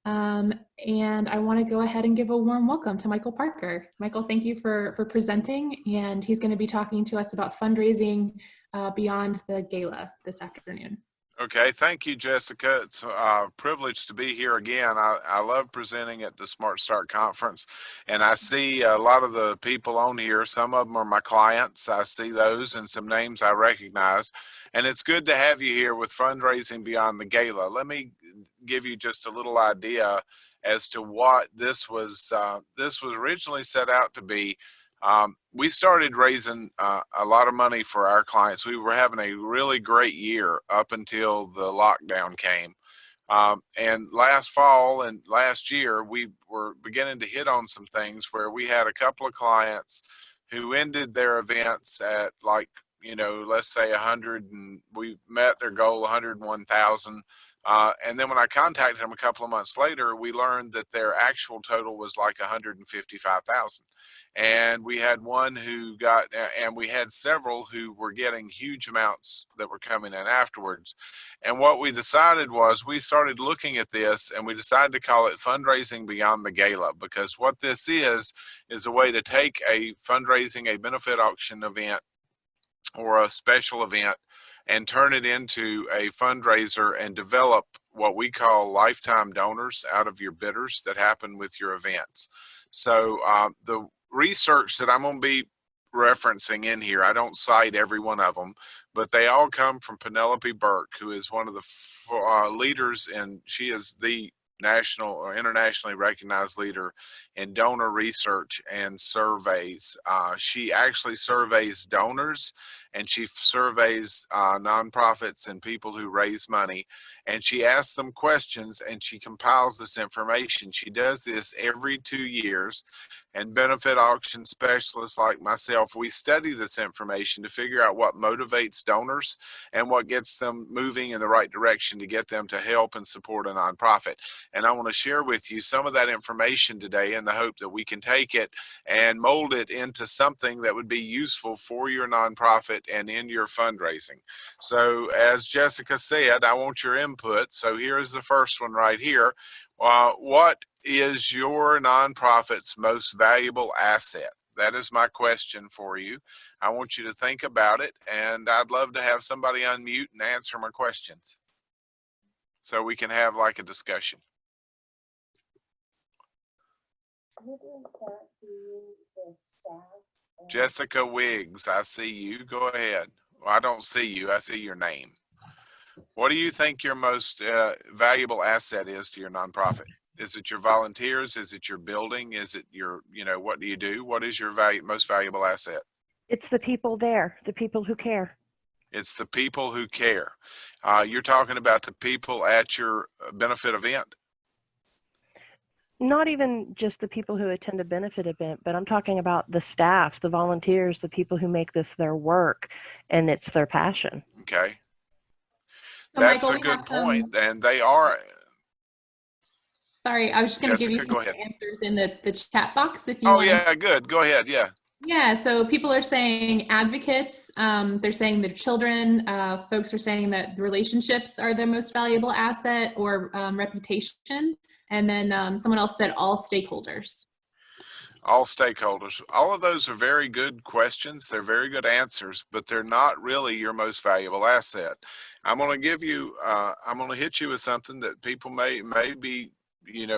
And I want to go ahead and give a warm welcome to Michael Parker. Michael, thank you for presenting, and he's going to be talking to us about fundraising beyond the gala this afternoon. Okay, thank you, Jessica. It's a privilege to be here again. I love presenting at the Smart Start Conference, and I see a lot of the people on here. Some of them are my clients. I see those and some names I recognize, and it's good to have you here with Fundraising Beyond the Gala. Let me give you just a little idea as to what this was. This was originally set out to be. We started raising a lot of money for our clients. We were having a really great year up until the lockdown came. And last fall and last year, we were beginning to hit on some things where we had a couple of clients who ended their events at, like, let's say 100, and we met their goal, 101,000. And then when I contacted them a couple of months later, we learned that their actual total was like 155,000. And we had one who got, and we had several who were getting huge amounts that were coming in afterwards. And what we decided was, we started looking at this and we decided to call it Fundraising Beyond the Gala, because what this is a way to take a fundraising, a benefit auction event or a special event, and turn it into a fundraiser and develop what we call lifetime donors out of your bidders that happen with your events. So the research that I'm going to be referencing in here, I don't cite every one of them, but they all come from Penelope Burke, who is one of the leaders, and she is the national or internationally recognized leader in donor research and surveys. She actually surveys donors, and she surveys nonprofits and people who raise money, and she asks them questions, and she compiles this information. She does this every 2 years, and benefit auction specialists like myself, we study this information to figure out what motivates donors and what gets them moving in the right direction to get them to help and support a nonprofit. And I want to share with you some of that information today in the hope that we can take it and mold it into something that would be useful for your nonprofit and in your fundraising. So as Jessica said, I want your input. So here is the first one right here. What is your nonprofit's most valuable asset? That is my question for you. I want you to think about it, and I'd love to have somebody unmute and answer my questions so we can have like a discussion. Jessica Wiggs, I see you. Go ahead. Well, I don't see you. I see your name. What do you think your most valuable asset is to your nonprofit? Is it your volunteers? Is it your building? Is it your, what do you do? What is your most valuable asset? It's the people there, the people who care. It's the people who care. You're talking about the people at your benefit event? Not even just the people who attend a benefit event, but I'm talking about the staff, the volunteers, the people who make this their work, and it's their passion. Okay. So That's Michael, a good point, and they are. Sorry, I was just going to give you some answers in the chat box if you want. Yeah, good. Go ahead. Yeah. Yeah, so people are saying advocates, they're saying their children, folks are saying that relationships are their most valuable asset, or reputation. And then someone else said all stakeholders. All stakeholders. All of those are very good questions. They're very good answers, but they're not really your most valuable asset. I'm going to give you, I'm going to hit you with something that people may be,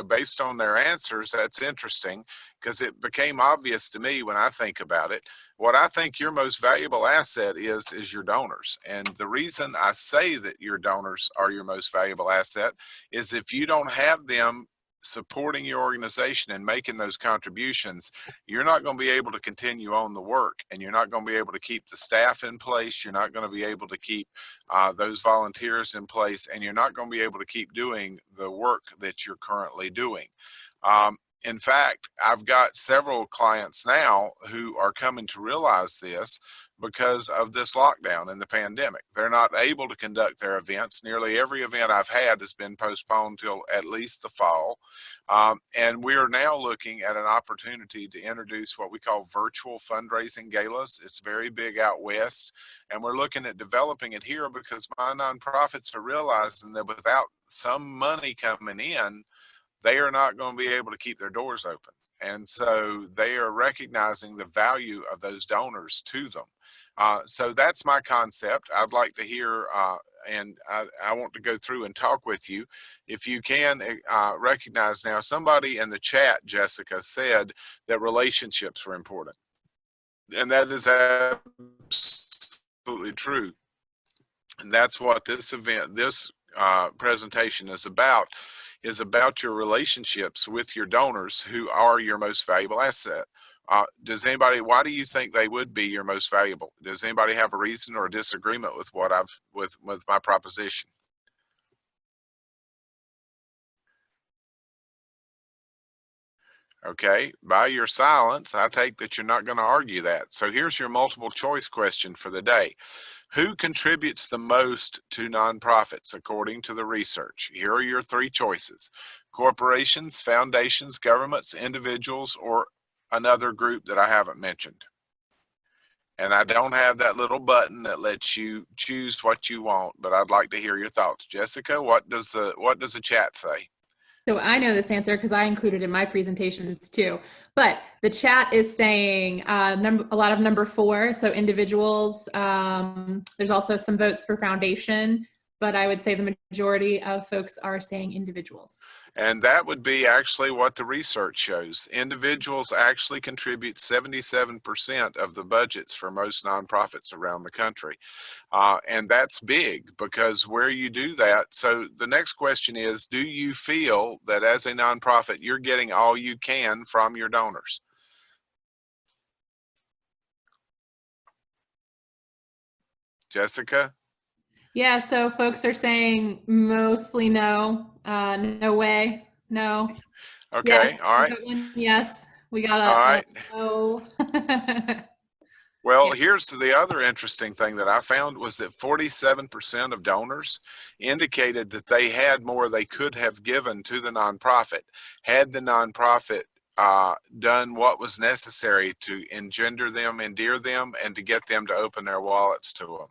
based on their answers. That's interesting, because it became obvious to me when I think about it. What I think your most valuable asset is your donors. And the reason I say that your donors are your most valuable asset is if you don't have them supporting your organization and making those contributions, you're not going to be able to continue on the work, and you're not going to be able to keep the staff in place. You're not going to be able to keep those volunteers in place, and you're not going to be able to keep doing the work that you're currently doing. In fact, I've got several clients now who are coming to realize this because of this lockdown and the pandemic. They're not able to conduct their events. Nearly every event I've had has been postponed till at least the fall. And we are now looking at an opportunity to introduce what we call virtual fundraising galas. It's very big out west, and we're looking at developing it here because my nonprofits are realizing that without some money coming in, they are not going to be able to keep their doors open. And so they are recognizing the value of those donors to them. So that's my concept. I'd like to hear, and I want to go through and talk with you. If you can recognize now, somebody in the chat, Jessica, said that relationships were important. And that is absolutely true. And that's what this event, this presentation is about your relationships with your donors who are your most valuable asset. Does anybody, why do you think they would be your most valuable? Does anybody have a reason or a disagreement with what with my proposition? Okay, by your silence, I take that you're not going to argue that. So here's your multiple choice question for the day. Who contributes the most to nonprofits according to the research? Here are your three choices: corporations, foundations, governments, individuals, or another group that I haven't mentioned. And I don't have that little button that lets you choose what you want, but I'd like to hear your thoughts. Jessica, what does the chat say? So I know this answer because I included it in my presentations too. But the chat is saying a lot of number 4, so individuals. There's also some votes for foundation, but I would say the majority of folks are saying individuals. And that would be actually what the research shows. Individuals actually contribute 77% of the budgets for most nonprofits around the country. And that's big, because where you do that, so the next question is, do you feel that as a nonprofit, you're getting all you can from your donors? Jessica? Yeah, so folks are saying mostly no, no way, no. Okay, Yes, all right. Yes, we got All right. no. Well, Yeah. here's the other interesting thing that I found was that 47% of donors indicated that they had more they could have given to the nonprofit had the nonprofit done what was necessary to engender them, endear them, and to get them to open their wallets to them.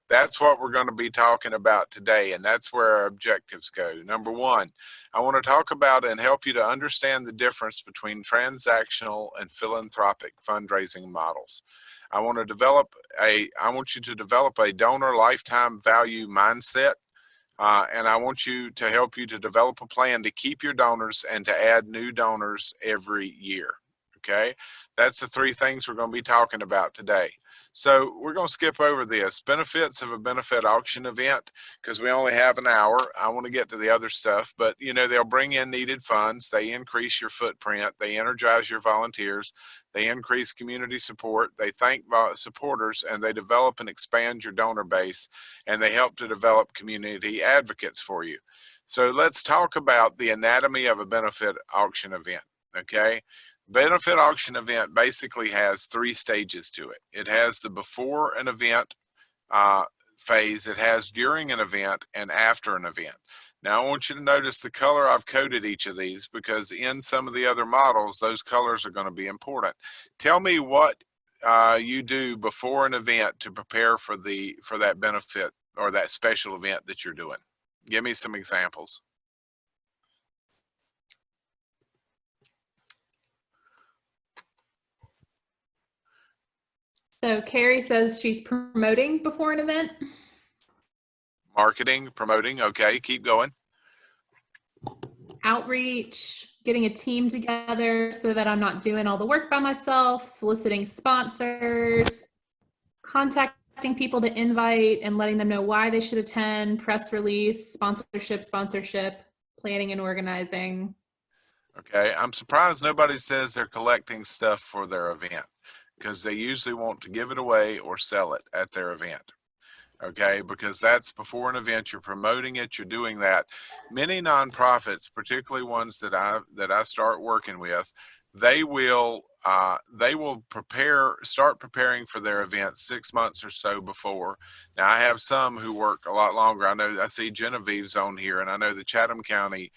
That's what we're going to be talking about today, and that's where our objectives go. Number one, I want to talk about and help you to understand the difference between transactional and philanthropic fundraising models. I want you to develop a donor lifetime value mindset, and I want you to help you to develop a plan to keep your donors and to add new donors every year. Okay, that's the 3 things we're going to be talking about today. So we're going to skip over this. Benefits of a benefit auction event, because we only have an hour. I want to get to the other stuff, but you know, they'll bring in needed funds, they increase your footprint, they energize your volunteers, they increase community support, they thank supporters, and they develop and expand your donor base, and they help to develop community advocates for you. So let's talk about the anatomy of a benefit auction event, okay? Benefit auction event basically has 3 stages to it. It has the before an event phase, it has during an event, and after an event. Now I want you to notice the color I've coded each of these, because in some of the other models, those colors are going to be important. Tell me what you do before an event to prepare for that benefit or that special event that you're doing. Give me some examples. So Carrie says she's promoting before an event. Marketing, promoting, okay, keep going. Outreach, getting a team together so that I'm not doing all the work by myself, soliciting sponsors, contacting people to invite and letting them know why they should attend, press release, sponsorship, planning and organizing. Okay, I'm surprised nobody says they're collecting stuff for their event, because they usually want to give it away or sell it at their event. Okay, because that's before an event, you're promoting it, you're doing that. Many nonprofits, particularly ones that I start working with, they will start preparing for their event 6 months or so before. Now I have some who work a lot longer. I see Genevieve's on here, and I know the Chatham County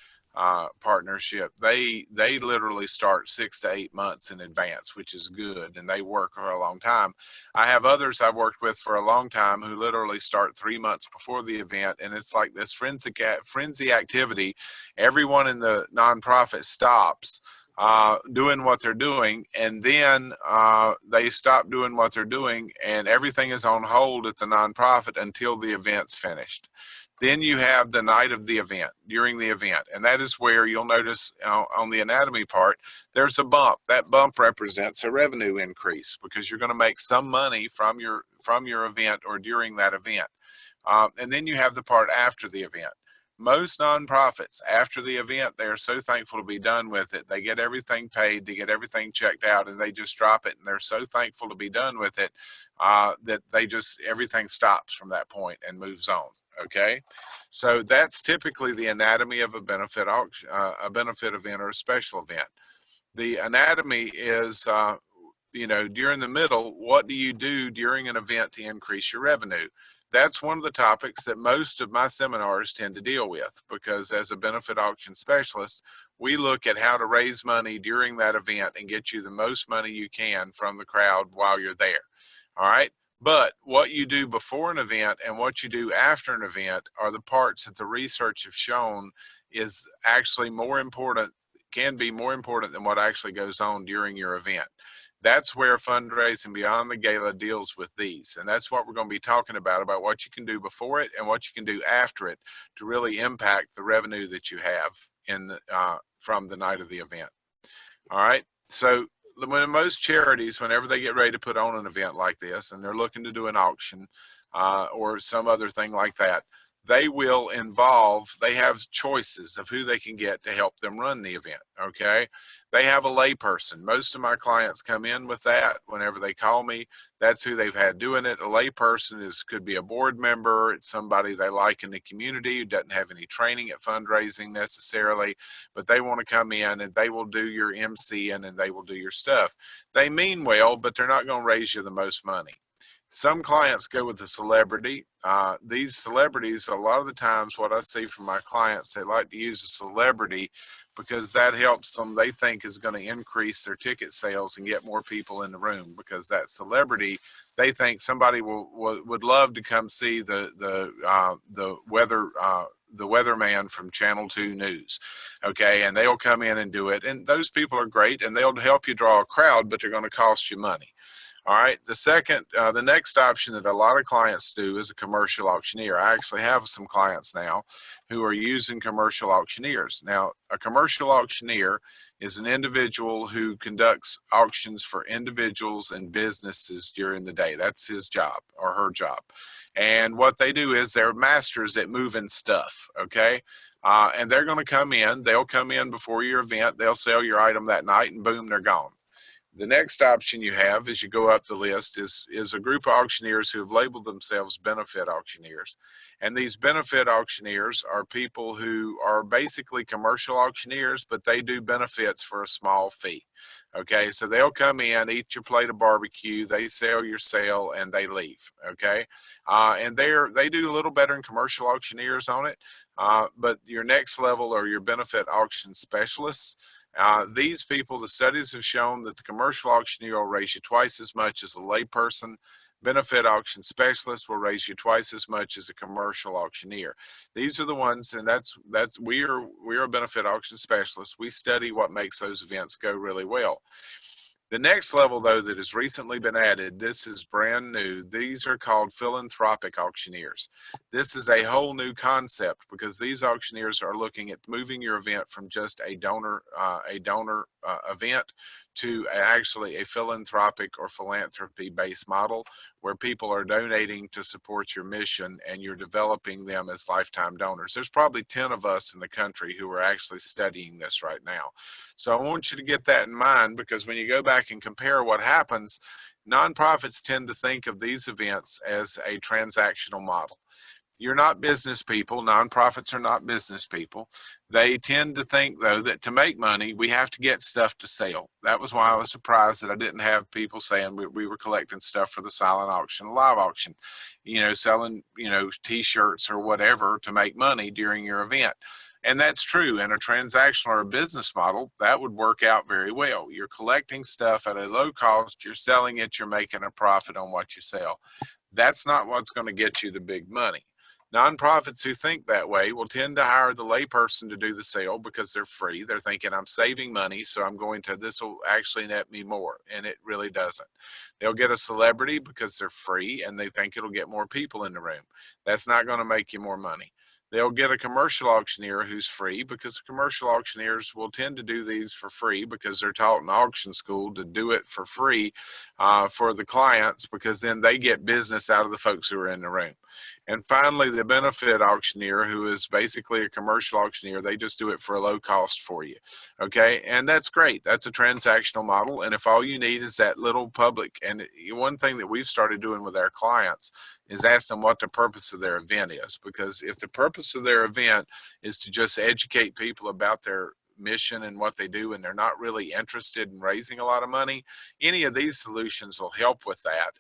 partnership, they literally start 6 to 8 months in advance, which is good, and they work for a long time. I have others I've worked with for a long time who literally start 3 months before the event, and it's like this frenzy activity. Everyone in the nonprofit stops doing what they're doing, and then they stop doing what they're doing, and everything is on hold at the nonprofit until the event's finished. Then you have the night of the event, during the event, and that is where you'll notice on the anatomy part, there's a bump. That bump represents a revenue increase because you're going to make some money from your event or during that event. And then you have the part after the event. Most nonprofits, after the event, they are so thankful to be done with it. They get everything paid, they get everything checked out, and they just drop it. And they're so thankful to be done with it that everything stops from that point and moves on. Okay, so that's typically the anatomy of a benefit auction, a benefit event or a special event. The anatomy is, during the middle, what do you do during an event to increase your revenue? That's one of the topics that most of my seminars tend to deal with, because as a benefit auction specialist, we look at how to raise money during that event and get you the most money you can from the crowd while you're there. All right. But what you do before an event and what you do after an event are the parts that the research have shown is actually more important, can be more important than what actually goes on during your event. That's where Fundraising Beyond the Gala deals with these. And that's what we're going to be talking about what you can do before it and what you can do after it to really impact the revenue that you have from the night of the event. All right. So when most charities, whenever they get ready to put on an event like this and they're looking to do an auction or some other thing like that, they have choices of who they can get to help them run the event. Okay. They have a layperson. Most of my clients come in with that whenever they call me. That's who they've had doing it. A layperson could be a board member. It's somebody they like in the community who doesn't have any training at fundraising necessarily, but they want to come in and they will do your MCing and they will do your stuff. They mean well, but they're not going to raise you the most money. Some clients go with a celebrity. These celebrities, a lot of the times what I see from my clients, they like to use a celebrity because that helps them, they think, is going to increase their ticket sales and get more people in the room, because that celebrity, they think somebody would love to come see the weatherman from Channel 2 News. Okay, and they'll come in and do it. And those people are great and they'll help you draw a crowd, but they're going to cost you money. All right. The next option that a lot of clients do is a commercial auctioneer. I actually have some clients now who are using commercial auctioneers. Now, a commercial auctioneer is an individual who conducts auctions for individuals and businesses during the day. That's his job or her job. And what they do is they're masters at moving stuff. Okay. And they're going to come in. They'll come in before your event. They'll sell your item that night and boom, they're gone. The next option you have as you go up the list is a group of auctioneers who have labeled themselves benefit auctioneers. And these benefit auctioneers are people who are basically commercial auctioneers, but they do benefits for a small fee. Okay, so they'll come in, eat your plate of barbecue, they sell your sale, and they leave. Okay, and they do a little better than commercial auctioneers on it. But your next level are your benefit auction specialists. These people, the studies have shown that the commercial auctioneer will raise you twice as much as a layperson. Benefit auction specialist will raise you twice as much as a commercial auctioneer. These are the ones, and we are a benefit auction specialist. We study what makes those events go really well. The next level, though, that has recently been added, this is brand new. These are called philanthropic auctioneers. This is a whole new concept because these auctioneers are looking at moving your event from just a donor event to actually a philanthropic or philanthropy-based model where people are donating to support your mission and you're developing them as lifetime donors. There's probably 10 of us in the country who are actually studying this right now. So I want you to get that in mind, because when you go back and compare what happens, nonprofits tend to think of these events as a transactional model. You're not business people. Nonprofits are not business people. They tend to think, though, that to make money, we have to get stuff to sell. That was why I was surprised that I didn't have people saying we were collecting stuff for the silent auction, live auction, selling, T-shirts or whatever to make money during your event. And that's true. In a transactional or a business model, that would work out very well. You're collecting stuff at a low cost, you're selling it, you're making a profit on what you sell. That's not what's going to get you the big money. Nonprofits who think that way will tend to hire the layperson to do the sale because they're free. They're thinking, I'm saving money, so this will actually net me more. And it really doesn't. They'll get a celebrity because they're free and they think it'll get more people in the room. That's not going to make you more money. They'll get a commercial auctioneer who's free because commercial auctioneers will tend to do these for free because they're taught in auction school to do it for free for the clients, because then they get business out of the folks who are in the room. And finally, the benefit auctioneer, who is basically a commercial auctioneer, they just do it for a low cost for you. Okay, and that's great. That's a transactional model. And if all you need is that little public, and one thing that we've started doing with our clients is ask them what the purpose of their event is. Because if the purpose of their event is to just educate people about their mission and what they do, and they're not really interested in raising a lot of money, any of these solutions will help with that.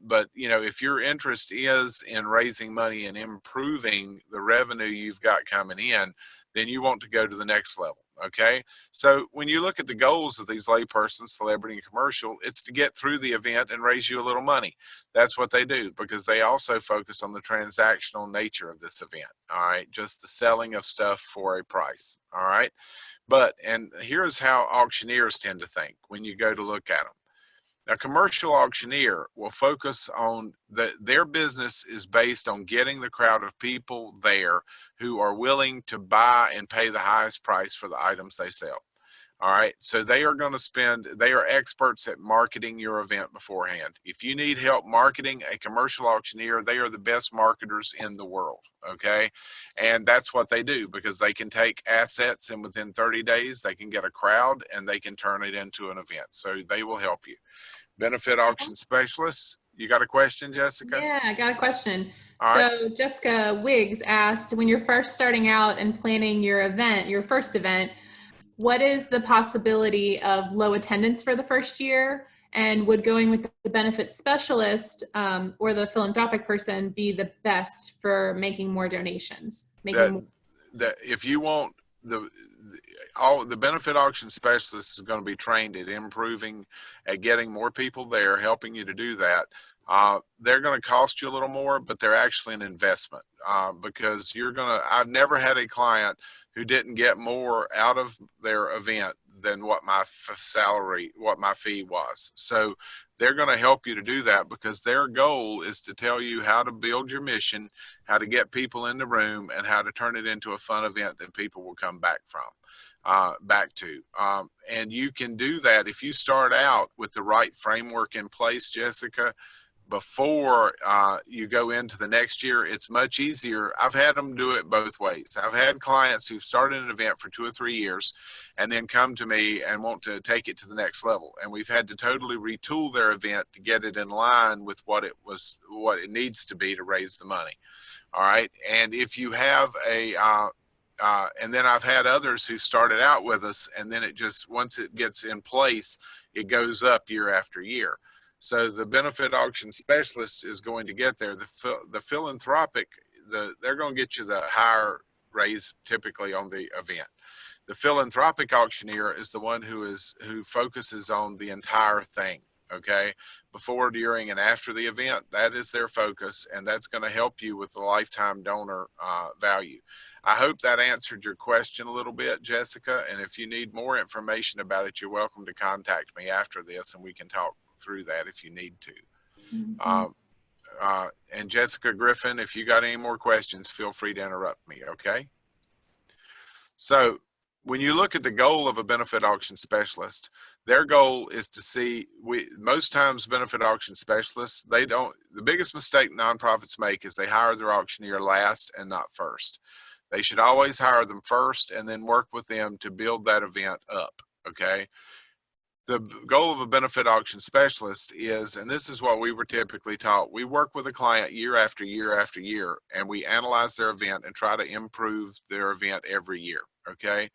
But if your interest is in raising money and improving the revenue you've got coming in, then you want to go to the next level. Okay, so when you look at the goals of these laypersons, celebrity and commercial, it's to get through the event and raise you a little money. That's what they do, because they also focus on the transactional nature of this event. All right, just the selling of stuff for a price. All right, and here's how auctioneers tend to think when you go to look at them. A commercial auctioneer will focus on their business is based on getting the crowd of people there who are willing to buy and pay the highest price for the items they sell. All right, so they are experts at marketing your event beforehand. If you need help marketing a commercial auctioneer, they are the best marketers in the world. Okay, and that's what they do, because they can take assets and within 30 days they can get a crowd and they can turn it into an event. So they will help you. Benefit auction specialists. You got a question, Jessica? Yeah, I got a question. All So right. Jessica Wiggs asked, when you're first starting out and planning your event, your first event, what is the possibility of low attendance for the first year? And would going with the benefit specialist or the philanthropic person be the best for making more donations? If you want the benefit auction specialist is going to be trained at improving, at getting more people there, helping you to do that. They're going to cost you a little more, but they're actually an investment because I've never had a client who didn't get more out of their event than what my fee was. So they're going to help you to do that, because their goal is to tell you how to build your mission, how to get people in the room, and how to turn it into a fun event that people will come back to. And you can do that if you start out with the right framework in place, Jessica. Before you go into the next year, it's much easier. I've had them do it both ways. I've had clients who've started an event for 2 or 3 years and then come to me and want to take it to the next level. And we've had to totally retool their event to get it in line with what it needs to be to raise the money. All right. And if you have and then I've had others who started out with us, and then once it gets in place, it goes up year after year. So the benefit auction specialist is going to get there. The philanthropic, they're going to get you the higher raise typically on the event. The philanthropic auctioneer is the one who focuses on the entire thing. Okay, before, during, and after the event, that is their focus, and that's going to help you with the lifetime donor value. I hope that answered your question a little bit, Jessica. And if you need more information about it, you're welcome to contact me after this, and we can talk through that if you need to. Mm-hmm. And Jessica Griffin, if you got any more questions, feel free to interrupt me. Okay. So when you look at the goal of a benefit auction specialist, their goal is to see, most times benefit auction specialists, the biggest mistake nonprofits make is they hire their auctioneer last and not first. They should always hire them first and then work with them to build that event up. Okay. The goal of a benefit auction specialist is, and this is what we were typically taught, we work with a client year after year after year, and we analyze their event and try to improve their event every year. Okay.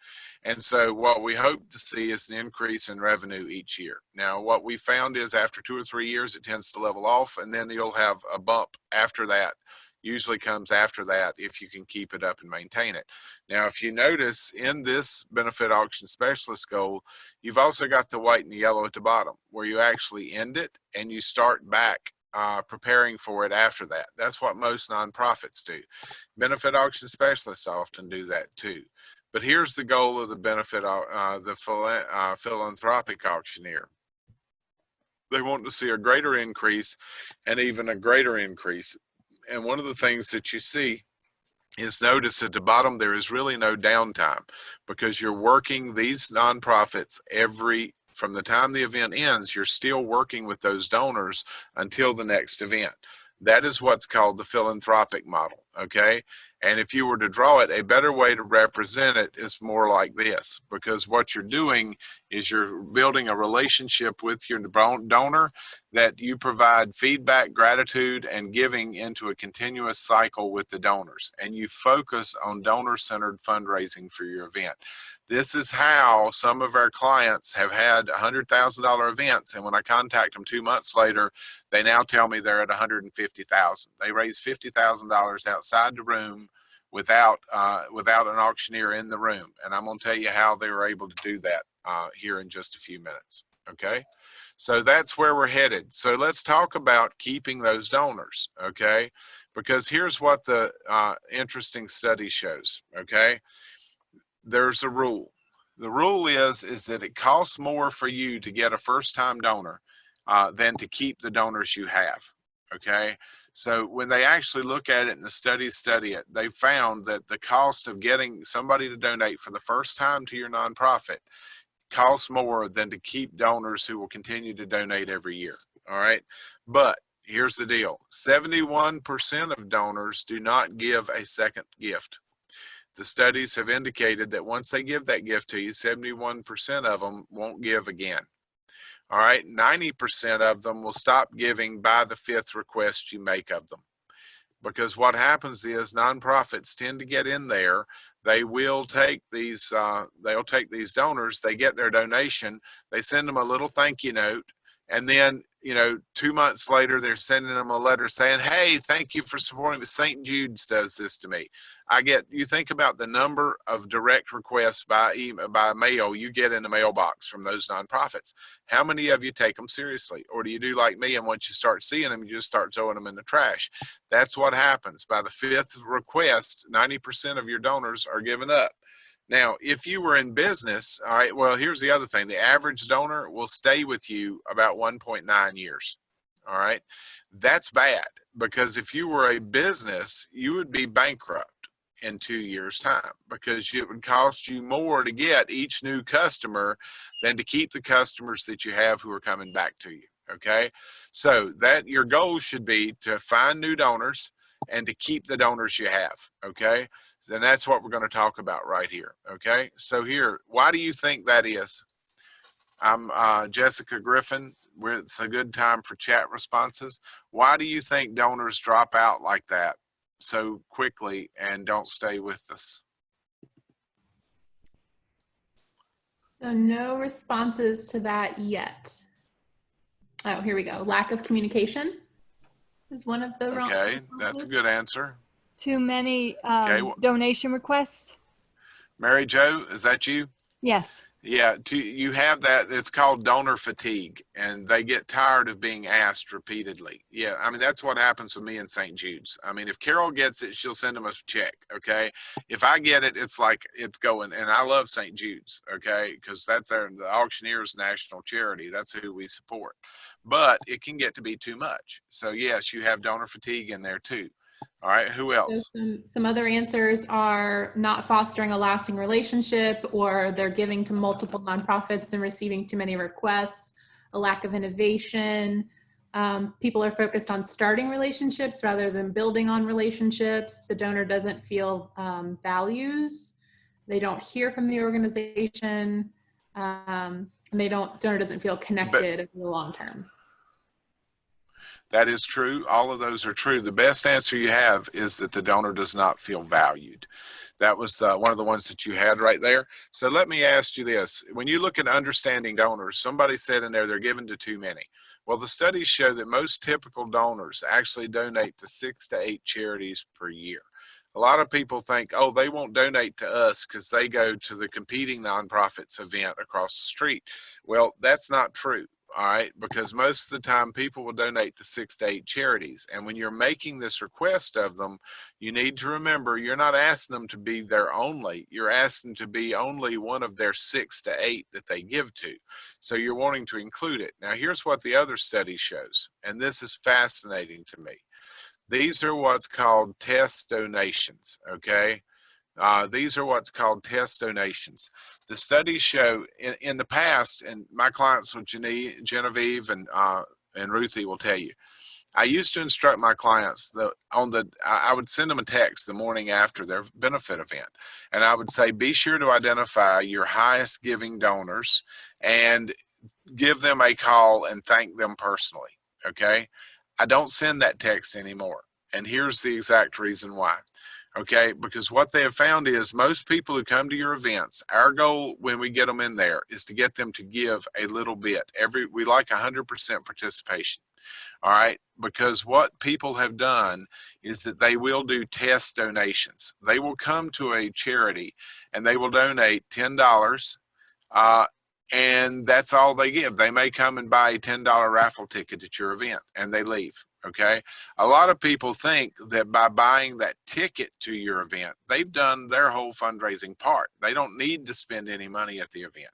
And so what we hope to see is an increase in revenue each year. Now, what we found is after 2 or 3 years, it tends to level off, and then you'll have a bump after that. usually comes after that if you can keep it up and maintain it. Now, if you notice in this benefit auction specialist goal, you've also got the white and the yellow at the bottom where you actually end it and you start back preparing for it after that. That's what most nonprofits do. Benefit auction specialists often do that too. But here's the goal of the philanthropic auctioneer. They want to see a greater increase and even a greater increase. And one of the things that you see is, notice at the bottom there is really no downtime, because you're working these nonprofits from the time the event ends, you're still working with those donors until the next event. That is what's called the philanthropic model, okay? And if you were to draw it, a better way to represent it is more like this, because what you're doing is you're building a relationship with your donor that you provide feedback, gratitude, and giving into a continuous cycle with the donors. And you focus on donor-centered fundraising for your event. This is how some of our clients have had $100,000 events, and when I contact them 2 months later, they now tell me they're at $150,000. They raised $50,000 outside the room without an auctioneer in the room, and I'm going to tell you how they were able to do that here in just a few minutes. Okay, so that's where we're headed. So let's talk about keeping those donors. Okay, because here's what the interesting study shows. Okay. There's a rule. The rule is that it costs more for you to get a first-time donor than to keep the donors you have. Okay, so when they actually look at it and the studies study it, they found that the cost of getting somebody to donate for the first time to your nonprofit costs more than to keep donors who will continue to donate every year. All right, but here's the deal: 71% of donors do not give a second gift. The studies have indicated that once they give that gift to you, 71% of them won't give again. All right, 90% of them will stop giving by the 5th request you make of them. Because what happens is nonprofits tend to get in there. They will take these, donors, they get their donation, they send them a little thank you note, and then 2 months later, they're sending them a letter saying, hey, thank you for supporting me. St. Jude's does this to me. You think about the number of direct requests by mail you get in the mailbox from those nonprofits. How many of you take them seriously? Or do you do like me, and once you start seeing them, you just start throwing them in the trash? That's what happens. By the 5th request, 90% of your donors are giving up. Now, if you were in business, all right, well, here's the other thing. The average donor will stay with you about 1.9 years, all right? That's bad, because if you were a business, you would be bankrupt in 2 years' time, because it would cost you more to get each new customer than to keep the customers that you have who are coming back to you, okay? So that your goal should be to find new donors and to keep the donors you have, okay? And that's what we're going to talk about right here, okay? So here, why do you think that is? I'm Jessica Griffin. It's a good time for chat responses. Why do you think donors drop out like that so quickly and don't stay with us? So no responses to that yet. Oh, here we go. Lack of communication is one of the wrong. Okay, that's a good answer. Too many Okay, donation requests? Mary Jo, is that you? Yes. Yeah, you have that. It's called donor fatigue, and they get tired of being asked repeatedly. Yeah, I mean, that's what happens with me in St. Jude's. I mean, if Carol gets it, she'll send them a check, okay? If I get it, it's like it's going, and I love St. Jude's, okay, because that's the Auctioneer's national charity. That's who we support. But it can get to be too much. So, yes, you have donor fatigue in there too. All right, who else? So some other answers are not fostering a lasting relationship, or they're giving to multiple nonprofits and receiving too many requests, a lack of innovation. People are focused on starting relationships rather than building on relationships. The donor doesn't feel values. They don't hear from the organization. And donor doesn't feel connected in the long term. That is true. All of those are true. The best answer you have is that the donor does not feel valued. That was one of the ones that you had right there. So let me ask you this. When you look at understanding donors, somebody said in there they're given to too many. Well, the studies show that most typical donors actually donate to 6 to 8 charities per year. A lot of people think, oh, they won't donate to us because they go to the competing nonprofits event across the street. Well, that's not true. All right, because most of the time people will donate to 6 to 8 charities. And when you're making this request of them, you need to remember you're not asking them to be their only. You're asking to be only one of their 6 to 8 that they give to. So you're wanting to include it. Now, here's what the other study shows, and this is fascinating to me. These are what's called test donations, okay? These are what's called test donations. The studies show in the past, and my clients with Genevieve and Ruthie will tell you, I used to instruct my clients that I would send them a text the morning after their benefit event, and I would say, be sure to identify your highest giving donors and give them a call and thank them personally, okay? I don't send that text anymore, and here's the exact reason why. Okay, because what they have found is most people who come to your events, our goal when we get them in there is to get them to give a little bit. We like 100% participation. All right, because what people have done is that they will do test donations. They will come to a charity and they will donate $10, and that's all they give. They may come and buy a $10 raffle ticket at your event and they leave. Okay, a lot of people think that by buying that ticket to your event, they've done their whole fundraising part. They don't need to spend any money at the event.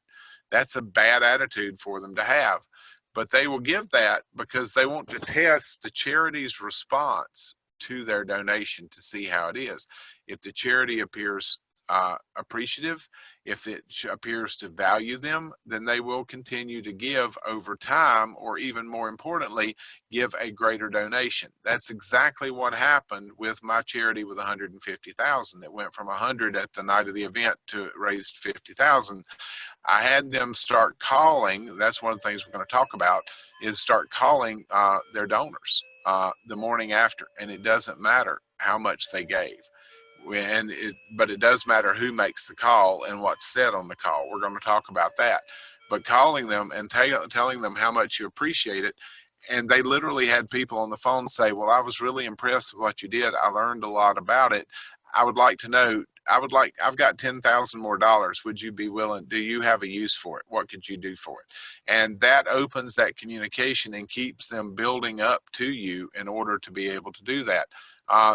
That's a bad attitude for them to have, but they will give that because they want to test the charity's response to their donation to see how it is. If the charity appears appreciative, if it appears to value them, then they will continue to give over time, or even more importantly, give a greater donation. That's exactly what happened with my charity with 150,000. It went from 100 at the night of the event to raised 50,000. I had them start calling. That's one of the things we're going to talk about, is start calling their donors the morning after, and it doesn't matter how much they gave. But it does matter who makes the call and what's said on the call. We're going to talk about that. But calling them and telling them how much you appreciate it, and they literally had people on the phone say, well, I was really impressed with what you did. I learned a lot about it. I would like to know, I've got $10,000 more. Would you be willing? Do you have a use for it? What could you do for it? And that opens that communication and keeps them building up to you in order to be able to do that.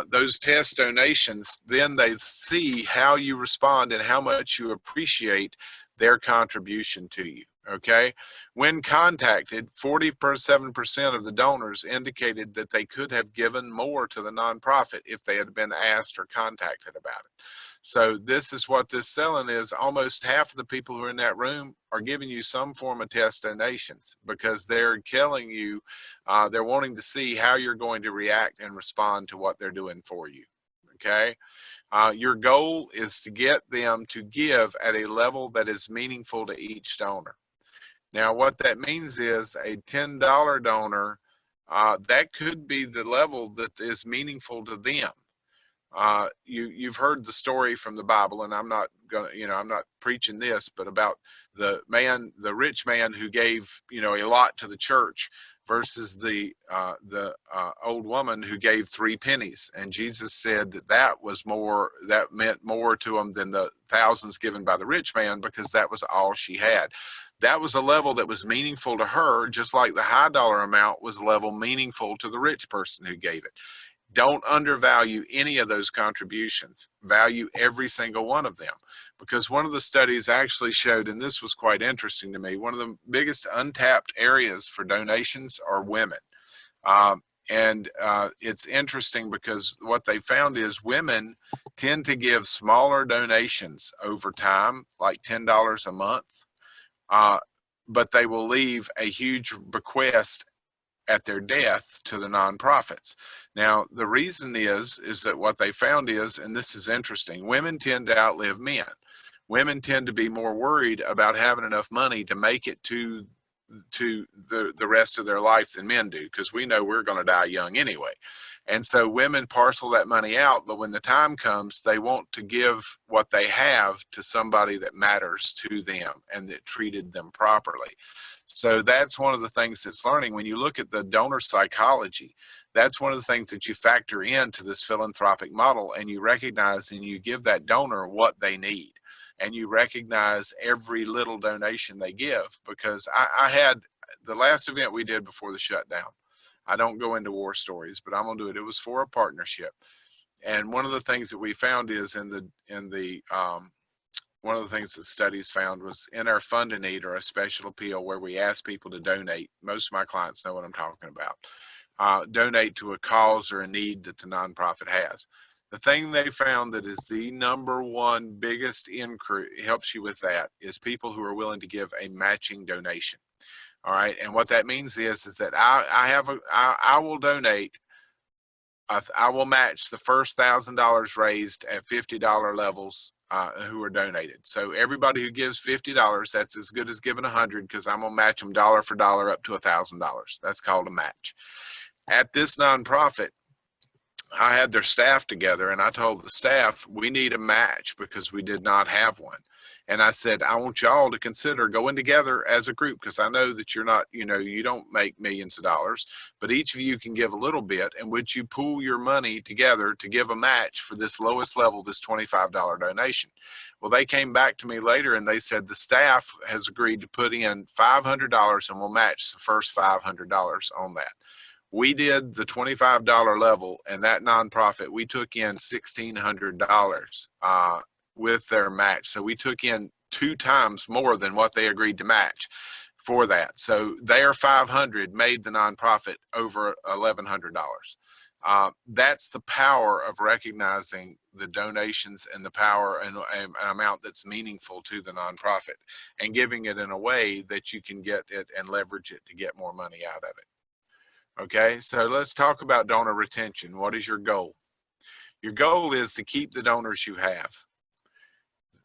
Those test donations, then they see how you respond and how much you appreciate their contribution to you. Okay. When contacted, 47% of the donors indicated that they could have given more to the nonprofit if they had been asked or contacted about it. So this is what this selling is. Almost half of the people who are in that room are giving you some form of test donations because they're telling you, they're wanting to see how you're going to react and respond to what they're doing for you. Okay. Your goal is to get them to give at a level that is meaningful to each donor. Now, what that means is a $10 donor, that could be the level that is meaningful to them. You've heard the story from the Bible, and I'm not going, I'm not preaching this, but about the rich man who gave, a lot to the church versus the old woman who gave 3 pennies. And Jesus said that meant more to him than the thousands given by the rich man, because that was all she had. That was a level that was meaningful to her, just like the high dollar amount was a level meaningful to the rich person who gave it. Don't undervalue any of those contributions. Value every single one of them, because one of the studies actually showed, and this was quite interesting to me, one of the biggest untapped areas for donations are women. It's interesting because what they found is women tend to give smaller donations over time, like $10 a month, but they will leave a huge bequest at their death to the nonprofits. Now, the reason is that what they found is, and this is interesting, women tend to outlive men. Women tend to be more worried about having enough money to make it to to the rest of their life than men do, because we know we're going to die young anyway. And so women parcel that money out, but when the time comes, they want to give what they have to somebody that matters to them and that treated them properly. So that's one of the things that's learning. When you look at the donor psychology, that's one of the things that you factor into this philanthropic model, and you recognize and you give that donor what they need. And you recognize every little donation they give, because I had the last event we did before the shutdown. I don't go into war stories, but I'm gonna do it. It was for a partnership, and one of the things that we found is one of the things that studies found was in our fund a need or a special appeal, where we ask people to donate. Most of my clients know what I'm talking about. Donate to a cause or a need that the nonprofit has. The thing they found that is the number one biggest increase, helps you with that, is people who are willing to give a matching donation. All right. And what that means is that I will donate, I will match the first $1,000 raised at $50 levels who are donated. So everybody who gives $50, that's as good as giving 100, because I'm going to match them dollar for dollar up to $1,000. That's called a match. At this nonprofit, I had their staff together, and I told the staff, we need a match because we did not have one. And I said, I want y'all to consider going together as a group, because I know that you're not, you don't make millions of dollars, but each of you can give a little bit. And would you pool your money together to give a match for this lowest level, this $25 donation? Well, they came back to me later and they said the staff has agreed to put in $500 and we'll match the first $500 on that. We did the $25 level, and that nonprofit, we took in $1,600 with their match. So we took in 2 times more than what they agreed to match for that. So their $500 made the nonprofit over $1,100. That's the power of recognizing the donations and the power and an amount that's meaningful to the nonprofit, and giving it in a way that you can get it and leverage it to get more money out of it. Okay, so let's talk about donor retention. What is your goal? Your goal is to keep the donors you have.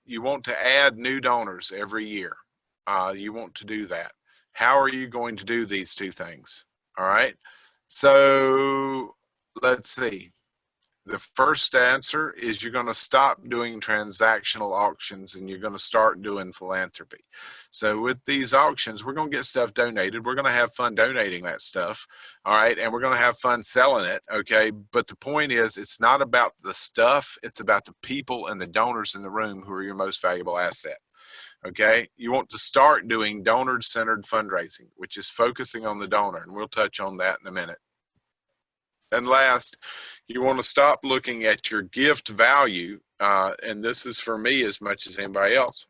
You want to add new donors every year. You want to do that. How are you going to do these 2 things? All right, so let's see. The first answer is you're going to stop doing transactional auctions and you're going to start doing philanthropy. So with these auctions, we're going to get stuff donated. We're going to have fun donating that stuff. All right. And we're going to have fun selling it. Okay. But the point is, it's not about the stuff. It's about the people and the donors in the room who are your most valuable asset. Okay. You want to start doing donor-centered fundraising, which is focusing on the donor. And we'll touch on that in a minute. And last, you want to stop looking at your gift value, and this is for me as much as anybody else.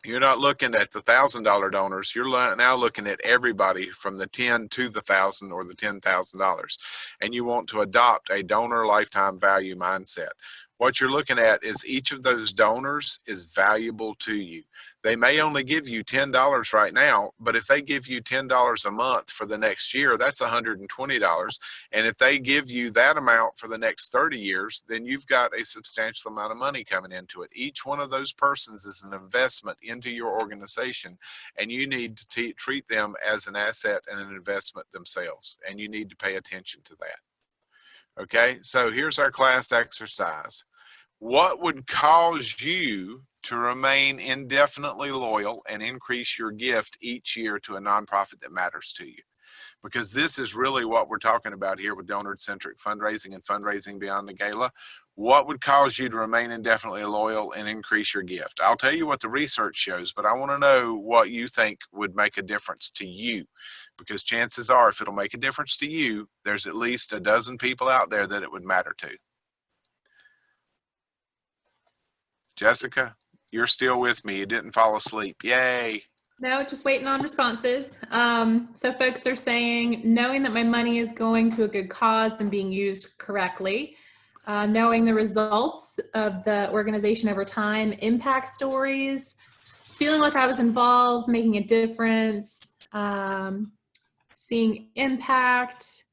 You're not looking at the $1,000 donors. You're now looking at everybody from the 10 to the 1,000 or the $10,000, and you want to adopt a donor lifetime value mindset. What you're looking at is each of those donors is valuable to you. They may only give you $10 right now, but if they give you $10 a month for the next year, that's $120. And if they give you that amount for the next 30 years, then you've got a substantial amount of money coming into it. Each one of those persons is an investment into your organization, and you need to treat them as an asset and an investment themselves, and you need to pay attention to that. Okay, so here's our class exercise. What would cause you to remain indefinitely loyal and increase your gift each year to a nonprofit that matters to you? Because this is really what we're talking about here with donor-centric fundraising and fundraising beyond the gala. What would cause you to remain indefinitely loyal and increase your gift? I'll tell you what the research shows, but I want to know what you think would make a difference to you, because chances are if it'll make a difference to you, there's at least a dozen people out there that it would matter to. Jessica, you're still with me. You didn't fall asleep. Yay. No, just waiting on responses. So folks are saying, knowing that my money is going to a good cause and being used correctly, knowing the results of the organization over time, impact stories, feeling like I was involved, making a difference, seeing impact,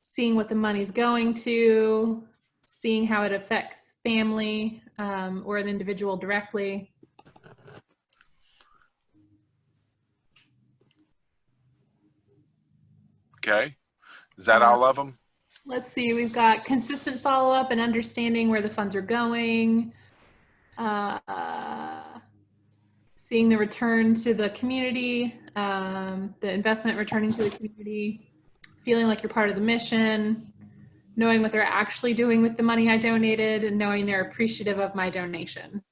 seeing what the money's going to, seeing how it affects family or an individual directly. Okay. Is that all of them? Let's see, we've got consistent follow-up and understanding where the funds are going. Seeing the return to the community, the investment returning to the community, feeling like you're part of the mission, knowing what they're actually doing with the money I donated, and knowing they're appreciative of my donation.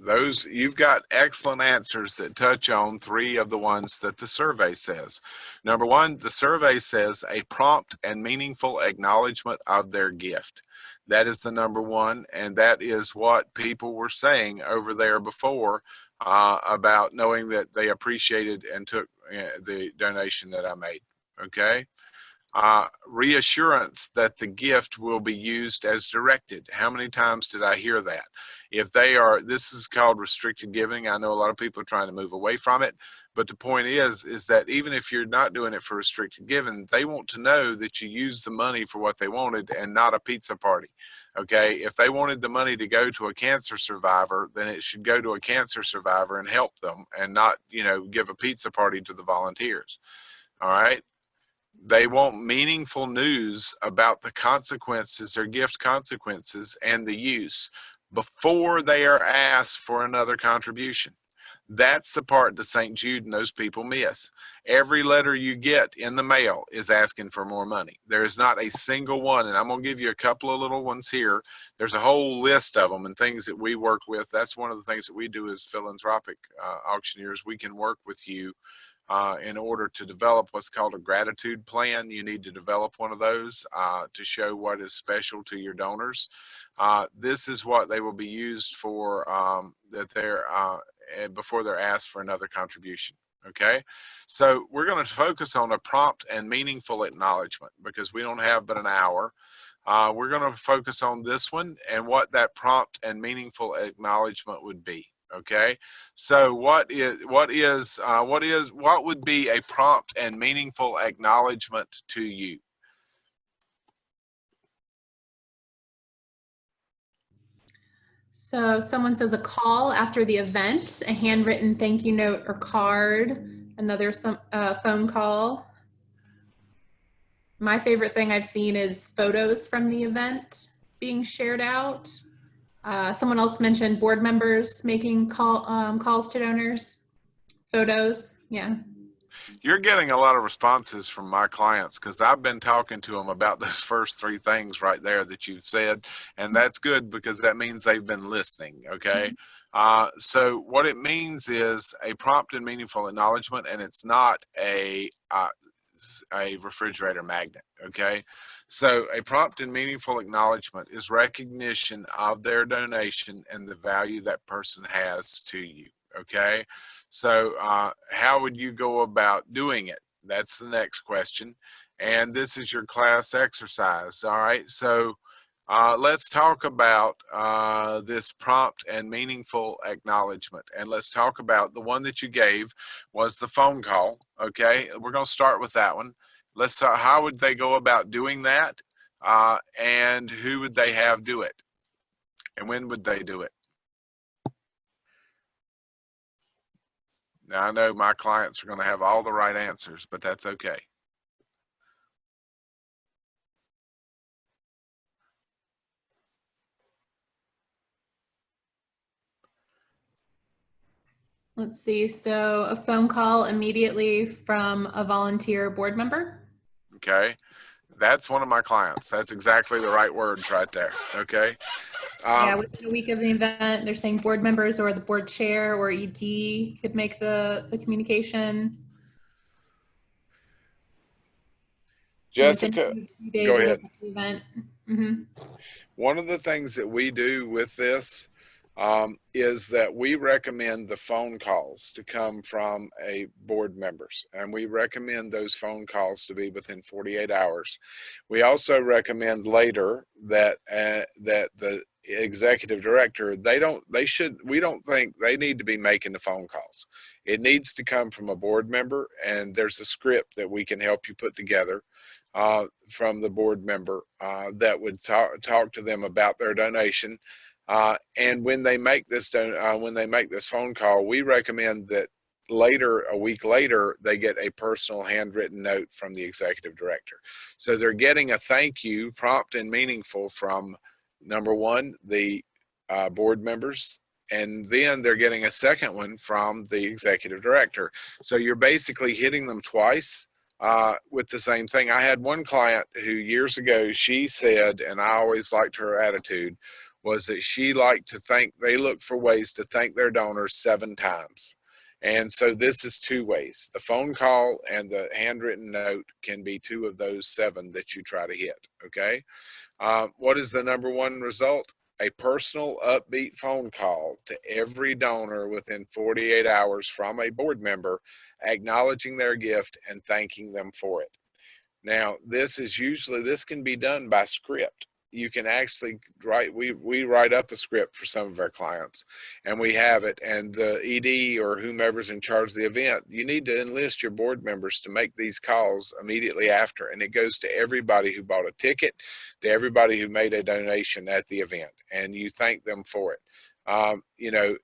Those, you've got excellent answers that touch on 3 of the ones that the survey says. Number 1, the survey says a prompt and meaningful acknowledgement of their gift. That is the number 1, and that is what people were saying over there before about knowing that they appreciated and took the donation that I made. Okay. Reassurance that the gift will be used as directed. How many times did I hear that? If they are, this is called restricted giving. I know a lot of people are trying to move away from it, but the point is that even if you're not doing it for restricted giving, they want to know that you use the money for what they wanted and not a pizza party. Okay. If they wanted the money to go to a cancer survivor, then it should go to a cancer survivor and help them, and not, you know, give a pizza party to the volunteers. All right. They want meaningful news about the consequences, their gift consequences, and the use before they are asked for another contribution. That's the part that St. Jude and those people miss. Every letter you get in the mail is asking for more money. There is not a single one, and I'm going to give you a couple of little ones here. There's a whole list of them and things that we work with. That's one of the things that we do as Philanthropic auctioneers. We can work with you in order to develop what's called a gratitude plan. You need to develop one of those to show what is special to your donors. This is what they will be used for before they're asked for another contribution. Okay, so we're going to focus on a prompt and meaningful acknowledgement because we don't have but an hour. We're going to focus on this one and what that prompt and meaningful acknowledgement would be. Okay, so what would be a prompt and meaningful acknowledgement to you? So someone says a call after the event, a handwritten thank you note or card, another phone call. My favorite thing I've seen is photos from the event being shared out. Someone else mentioned board members making calls to donors, photos. Yeah. You're getting a lot of responses from my clients because I've been talking to them about those first 3 things right there that you've said. And that's good because that means they've been listening. Okay. So what it means is a prompt and meaningful acknowledgement, and it's not a refrigerator magnet. Okay. So a prompt and meaningful acknowledgement is recognition of their donation and the value that person has to you. Okay. So how would you go about doing it? That's the next question. And this is your class exercise. All right. So let's talk about this prompt and meaningful acknowledgement. And let's talk about the one that you gave was the phone call. Okay. We're going to start with that one. Let's how would they go about doing that? And who would they have do it? And when would they do it? Now, I know my clients are going to have all the right answers, but that's okay. Let's see. So a phone call immediately from a volunteer board member. Okay. That's one of my clients. That's exactly the right words right there. Okay. Yeah, within a week of the event, they're saying board members or the board chair or ED could make the communication. Jessica, go ahead. The event. Mm-hmm. One of the things that we do with this is that we recommend the phone calls to come from a board members, and we recommend those phone calls to be within 48 hours. We also recommend later that that the executive director, we don't think they need to be making the phone calls. It needs to come from a board member, and there's a script that we can help you put together from the board member that would talk to them about their donation. And when they make this phone call, we recommend that later, a week later, they get a personal handwritten note from the executive director. So they're getting a thank you, prompt and meaningful, from number one, the board members, and then they're getting a second one from the executive director. So you're basically hitting them twice with the same thing. I had one client who years ago, she said, and I always liked her attitude, was that she liked to thank, they look for ways to thank their donors 7 times. And so this is 2 ways. The phone call and the handwritten note can be 2 of those 7 that you try to hit, okay? What is the number 1 result? A personal upbeat phone call to every donor within 48 hours from a board member, acknowledging their gift and thanking them for it. Now, this can be done by script. You can actually write, we write up a script for some of our clients, and we have it, and the ED or whomever's in charge of the event, you need to enlist your board members to make these calls immediately after, and it goes to everybody who bought a ticket, to everybody who made a donation at the event, and you thank them for it. You know,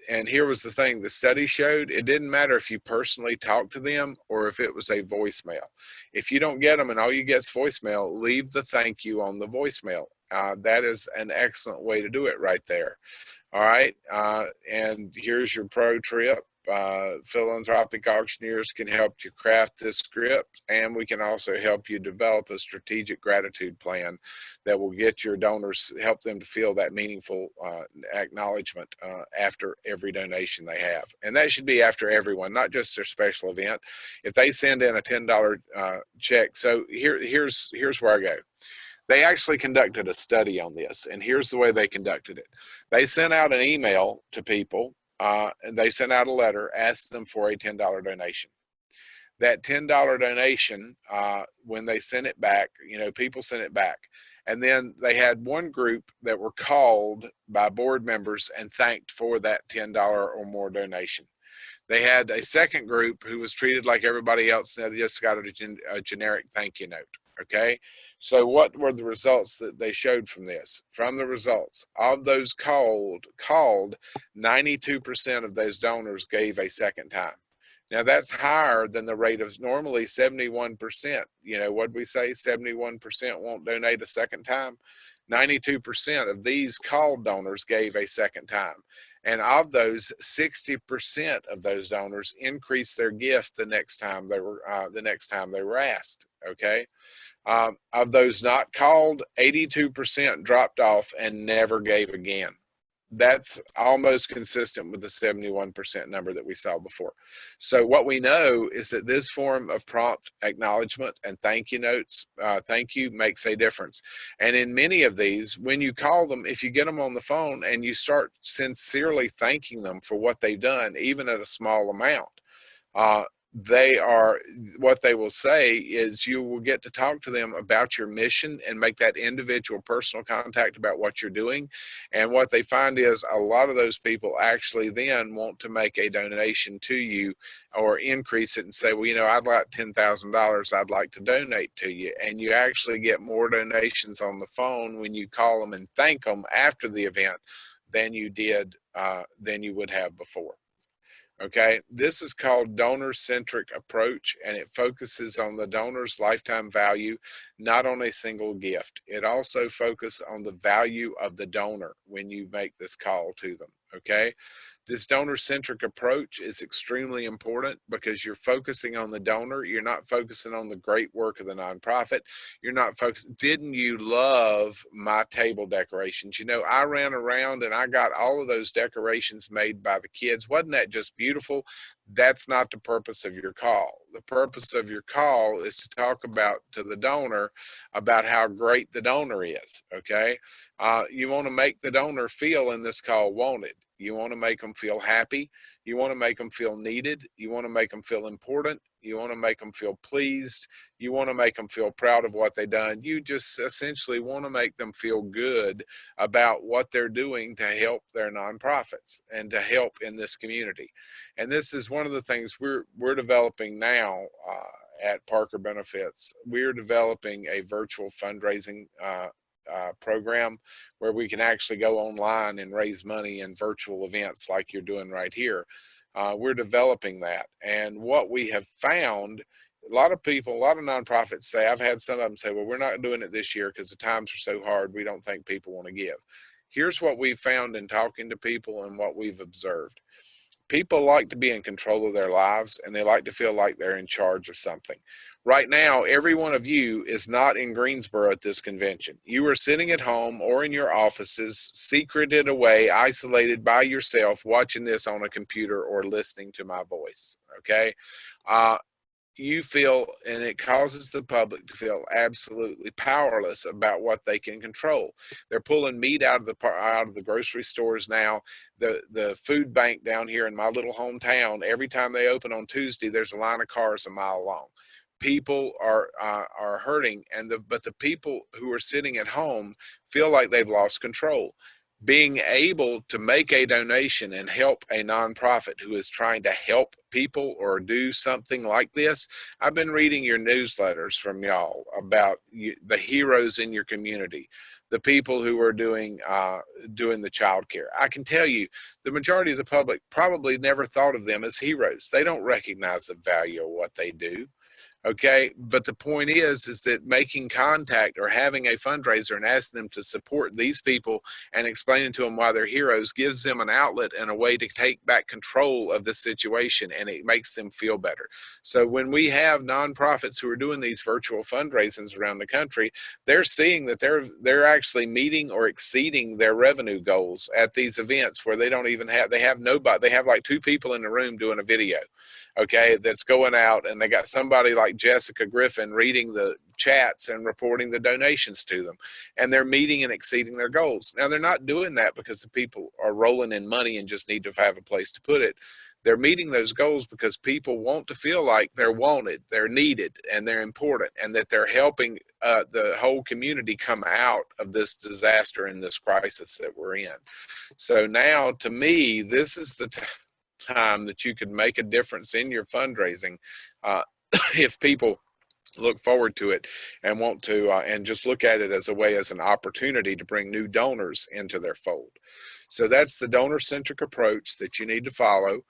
and here was the thing, the study showed it didn't matter if you personally talked to them or if it was a voicemail. If you don't get them and all you get is voicemail, leave the thank you on the voicemail. That is an excellent way to do it right there. All right, and here's your pro tip. Philanthropic auctioneers can help you craft this script, and we can also help you develop a strategic gratitude plan that will get your donors, help them to feel that meaningful acknowledgement after every donation they have. And that should be after everyone, not just their special event. If they send in a $10 check, so here's where I go. They actually conducted a study on this, and here's the way they conducted it. They sent out an email to people, and they sent out a letter, asked them for a $10 donation. That $10 donation, when they sent it back, you know, people sent it back. And then they had one group that were called by board members and thanked for that $10 or more donation. They had a second group who was treated like everybody else, and they just got a generic thank you note. Okay, so what were the results that they showed from this? From the results of those called, 92% of those donors gave a second time. Now that's higher than the rate of normally 71%. You know, what'd we say? 71% won't donate a second time. 92% of these called donors gave a second time. And of those, 60% of those donors increased their gift the next time they were asked. Okay. Of those not called, 82% dropped off and never gave again. That's almost consistent with the 71% number that we saw before. So what we know is that this form of prompt acknowledgement and thank you notes, thank you, makes a difference. And in many of these, when you call them, if you get them on the phone and you start sincerely thanking them for what they've done, even at a small amount, what they will say is you will get to talk to them about your mission and make that individual personal contact about what you're doing. And what they find is a lot of those people actually then want to make a donation to you or increase it and say, well, you know, I'd like $10,000 I'd like to donate to you. And you actually get more donations on the phone when you call them and thank them after the event than you would have before. Okay, this is called donor-centric approach, and it focuses on the donor's lifetime value, not on a single gift. It also focuses on the value of the donor when you make this call to them. Okay, this donor-centric approach is extremely important because you're focusing on the donor. You're not focusing on the great work of the nonprofit. You're not focused. Didn't you love my table decorations? You know, I ran around and I got all of those decorations made by the kids. Wasn't that just beautiful? That's not the purpose of your call. The purpose of your call is to talk to the donor about how great the donor is, okay? You want to make the donor feel in this call wanted. You want to make them feel happy. You want to make them feel needed. You want to make them feel important. You want to make them feel pleased. You want to make them feel proud of what they've done. You just essentially want to make them feel good about what they're doing to help their nonprofits and to help in this community. And this is one of the things we're developing now at Parker Benefits. We're developing a virtual fundraising program where we can actually go online and raise money in virtual events like you're doing right here. We're developing that. And what we have found, a lot of people, a lot of nonprofits say, I've had some of them say, well, we're not doing it this year because the times are so hard. We don't think people want to give. Here's what we've found in talking to people and what we've observed. People like to be in control of their lives, and they like to feel like they're in charge of something. Right now, every one of you is not in Greensboro at this convention. You are sitting at home or in your offices, secreted away, isolated by yourself, watching this on a computer or listening to my voice, okay? You feel, and it causes the public to feel absolutely powerless about what they can control. They're pulling meat out of the grocery stores now. The food bank down here in my little hometown, every time they open on Tuesday, there's a line of cars a mile long. People are hurting, but the people who are sitting at home feel like they've lost control. Being able to make a donation and help a nonprofit who is trying to help people or do something like this. I've been reading your newsletters from y'all about the heroes in your community, the people who are doing the child care. I can tell you the majority of the public probably never thought of them as heroes. They don't recognize the value of what they do. Okay, but the point is that making contact or having a fundraiser and asking them to support these people and explaining to them why they're heroes gives them an outlet and a way to take back control of the situation, and it makes them feel better. So when we have nonprofits who are doing these virtual fundraisings around the country, they're seeing that they're actually meeting or exceeding their revenue goals at these events where they don't even have, they have nobody, they have like 2 people in the room doing a video, okay, that's going out, and they got somebody like Jessica Griffin reading the chats and reporting the donations to them, and they're meeting and exceeding their goals. Now, they're not doing that because the people are rolling in money and just need to have a place to put it. They're meeting those goals because people want to feel like they're wanted, they're needed, and they're important, and that they're helping the whole community come out of this disaster and this crisis that we're in. So now, to me, this is the time that you could make a difference in your fundraising if people look forward to it and want to and just look at it as a way, as an opportunity to bring new donors into their fold. So that's the donor-centric approach that you need to follow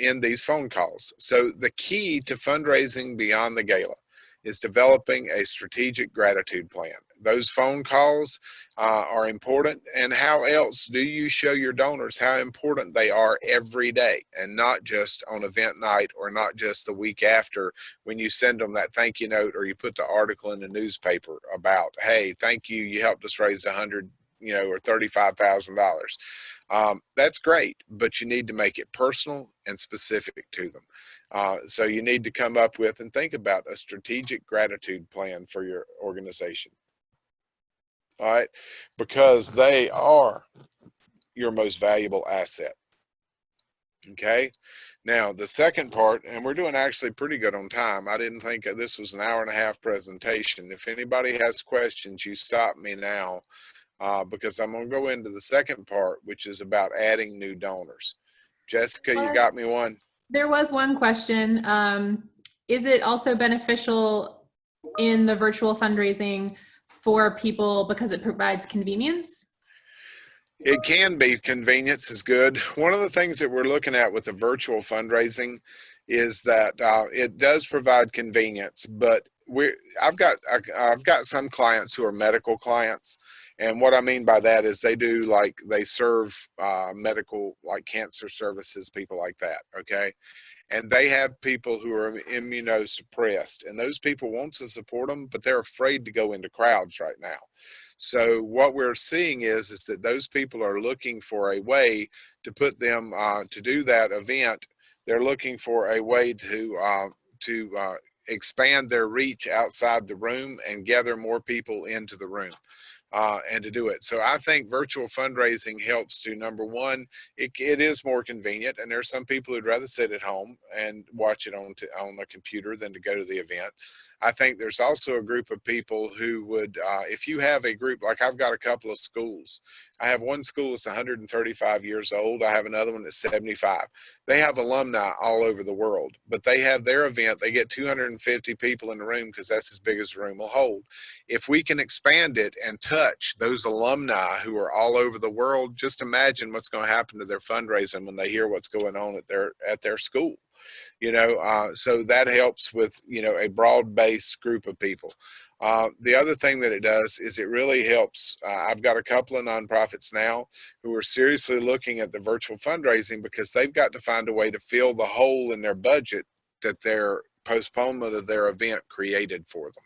in these phone calls. So the key to fundraising beyond the gala is developing a strategic gratitude plan. Those phone calls are important. And how else do you show your donors how important they are every day, and not just on event night or not just the week after when you send them that thank you note or you put the article in the newspaper about, hey, thank you, you helped us raise $100, or $35,000. That's great, but you need to make it personal and specific to them. So you need to come up with and think about a strategic gratitude plan for your organization. All right, because they are your most valuable asset. Okay, now the second part, and we're doing actually pretty good on time. I didn't think this was an hour-and-a-half presentation. If anybody has questions, you stop me now, because I'm going to go into the second part, which is about adding new donors. Jessica, you got me one? There was one question. Is it also beneficial in the virtual fundraising for people because it provides convenience? It can be. Convenience is good. One of the things that we're looking at with the virtual fundraising is that it does provide convenience, but I've got some clients who are medical clients, and what I mean by that is they serve medical, like cancer services, people like that, okay? And they have people who are immunosuppressed, and those people want to support them, but they're afraid to go into crowds right now. So what we're seeing is that those people are looking for a way to put them to do that event. They're looking for a way to expand their reach outside the room and gather more people into the room. And to do it. So I think virtual fundraising helps to, number one, it is more convenient, and there's some people who'd rather sit at home and watch it on a computer than to go to the event. I think there's also a group of people who would, if you have a group, like I've got a couple of schools I have one school that's 135 years old. I have another one that's 75. They have alumni all over the world, but they have their event. They get 250 people in the room because that's as big as the room will hold. If we can expand it and touch those alumni who are all over the world, just imagine what's going to happen to their fundraising when they hear what's going on at their school. So that helps with, a broad-based group of people. The other thing that it does is it really helps. I've got a couple of nonprofits now who are seriously looking at the virtual fundraising because they've got to find a way to fill the hole in their budget that their postponement of their event created for them.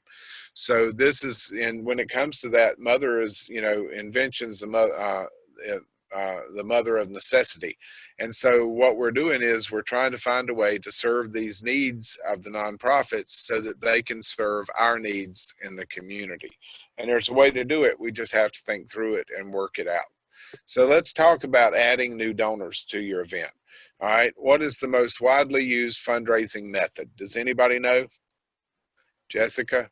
So this is, and when it comes to that, mother is, inventions, the mother of necessity. And so what we're doing is we're trying to find a way to serve these needs of the nonprofits so that they can serve our needs in the community. And there's a way to do it. We just have to think through it and work it out. So let's talk about adding new donors to your event. All right. What is the most widely used fundraising method? Does anybody know? Jessica?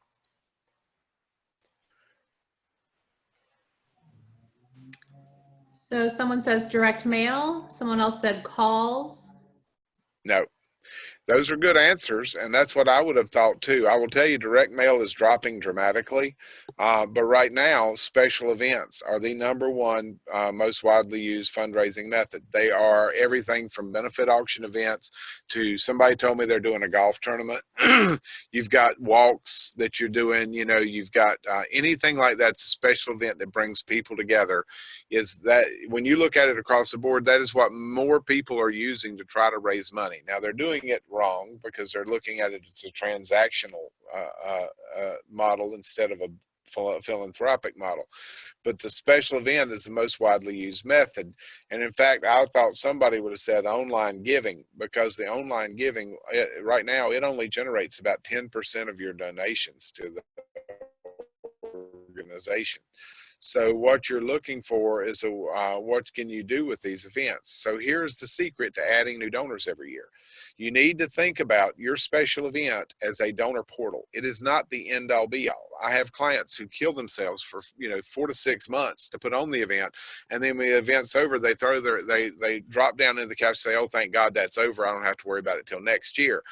So someone says direct mail. Someone else said calls. No. Those are good answers, and that's what I would have thought too. I will tell you, direct mail is dropping dramatically, but right now, special events are the #1 most widely used fundraising method. They are everything from benefit auction events to somebody told me they're doing a golf tournament. You've got walks that you're doing, you've got anything like that's a special event that brings people together. Is that when you look at it across the board, that is what more people are using to try to raise money. Now they're doing it wrong because they're looking at it as a transactional model instead of a philanthropic model. But the special event is the most widely used method. And in fact, I thought somebody would have said online giving, because the online giving right now, it only generates about 10% of your donations to the organization. So what you're looking for is what can you do with these events? So here's the secret to adding new donors every year. You need to think about your special event as a donor portal. It is not the end all be all. I have clients who kill themselves for 4 to 6 months to put on the event, and then when the event's over, they they drop down into the couch and say, "Oh, thank God that's over. I don't have to worry about it till next year."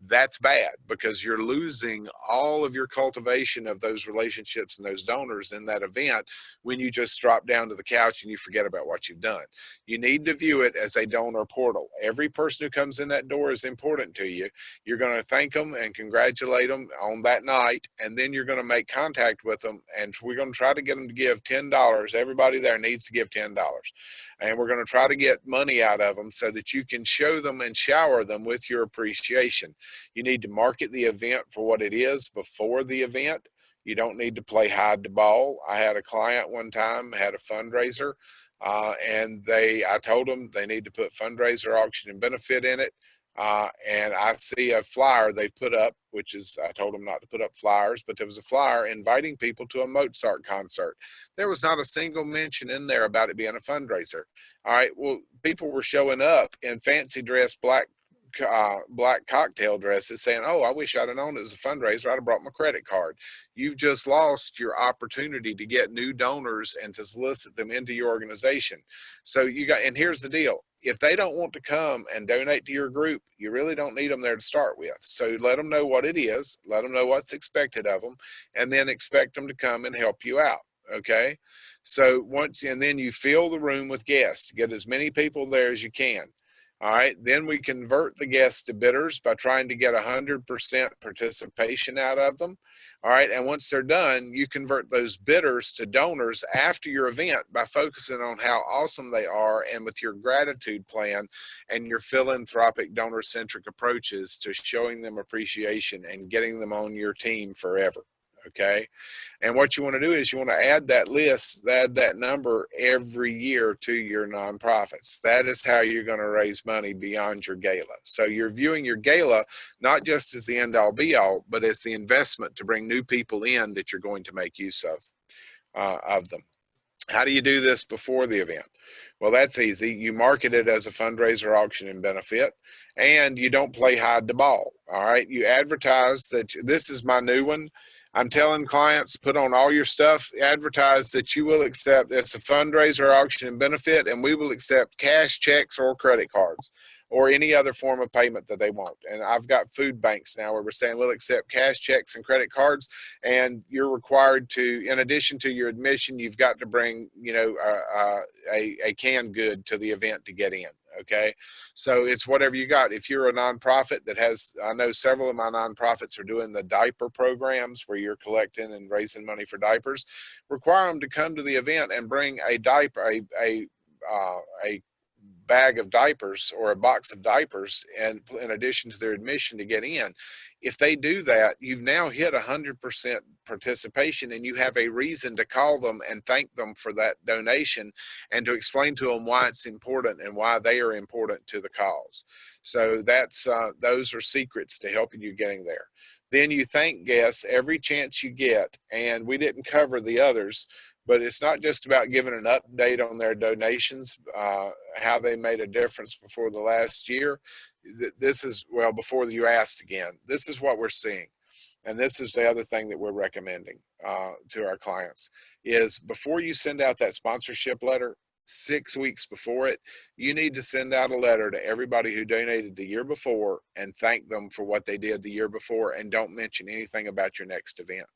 That's bad because you're losing all of your cultivation of those relationships and those donors in that event when you just drop down to the couch and you forget about what you've done. You need to view it as a donor portal. Every person who comes in that door is important to you. You're going to thank them and congratulate them on that night, and then you're going to make contact with them, and we're going to try to get them to give $10. Everybody there needs to give $10, and we're going to try to get money out of them so that you can show them and shower them with your appreciation. You need to market the event for what it is before the event. You don't need to play hide the ball. I had a client one time, had a fundraiser, and I told them they need to put fundraiser, auction, and benefit in it. And I see a flyer they put up, which is, I told them not to put up flyers, but there was a flyer inviting people to a Mozart concert. There was not a single mention in there about it being a fundraiser. All right, well, people were showing up in fancy dress, black cocktail dresses saying, "Oh, I wish I'd have known it was a fundraiser. I'd have brought my credit card." You've just lost your opportunity to get new donors and to solicit them into your organization. So and here's the deal. If they don't want to come and donate to your group, you really don't need them there to start with. So let them know what it is, let them know what's expected of them, and then expect them to come and help you out. Okay. So and then you fill the room with guests, get as many people there as you can. All right, then we convert the guests to bidders by trying to get 100% participation out of them. All right, and once they're done, you convert those bidders to donors after your event by focusing on how awesome they are and with your gratitude plan and your philanthropic donor-centric approaches to showing them appreciation and getting them on your team forever. Okay. And what you want to do is you want to add that list, add that number every year to your nonprofits. That is how you're going to raise money beyond your gala. So you're viewing your gala not just as the end all be all, but as the investment to bring new people in that you're going to make use of them. How do you do this before the event? Well, that's easy. You market it as a fundraiser, auction, and benefit, and you don't play hide the ball. All right. You advertise that this is my new one. I'm telling clients, put on all your stuff, advertise that you will accept. It's a fundraiser, auction, and benefit, and we will accept cash, checks, or credit cards, or any other form of payment that they want. And I've got food banks now where we're saying we'll accept cash, checks, and credit cards, and you're required to, in addition to your admission, you've got to bring, you know, a canned good to the event to get in. Okay, so it's whatever you got. If you're a nonprofit that has, I know several of my nonprofits are doing the diaper programs where you're collecting and raising money for diapers. Require them to come to the event and bring a diaper, a bag of diapers or a box of diapers, and in addition to their admission to get in. If they do that, you've now hit 100% participation, and you have a reason to call them and thank them for that donation and to explain to them why it's important and why they are important to the cause. So that's those are secrets to helping you getting there. Then you thank guests every chance you get, and we didn't cover the others, but it's not just about giving an update on their donations, how they made a difference before the last year. This is, well, before you asked again, this is what we're seeing. And this is the other thing that we're recommending to our clients is before you send out that sponsorship letter, 6 weeks before it, you need to send out a letter to everybody who donated the year before and thank them for what they did the year before, and don't mention anything about your next event.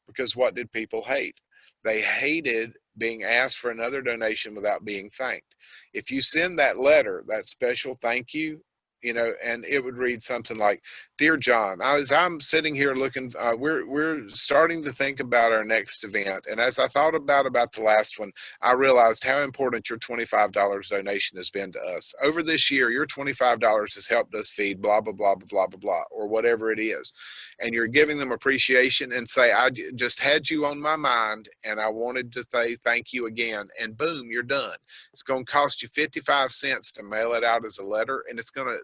Because what did people hate? They hated being asked for another donation without being thanked. If you send that letter, that special thank you, you know, and it would read something like, "Dear John, as I'm sitting here looking, we're starting to think about our next event. And as I thought about the last one, I realized how important your $25 donation has been to us. Over this year, your $25 has helped us feed blah, blah, blah, blah, blah, blah, blah," or whatever it is. And you're giving them appreciation and say, "I just had you on my mind and I wanted to say thank you again." And boom, you're done. It's going to cost you 55 cents to mail it out as a letter, and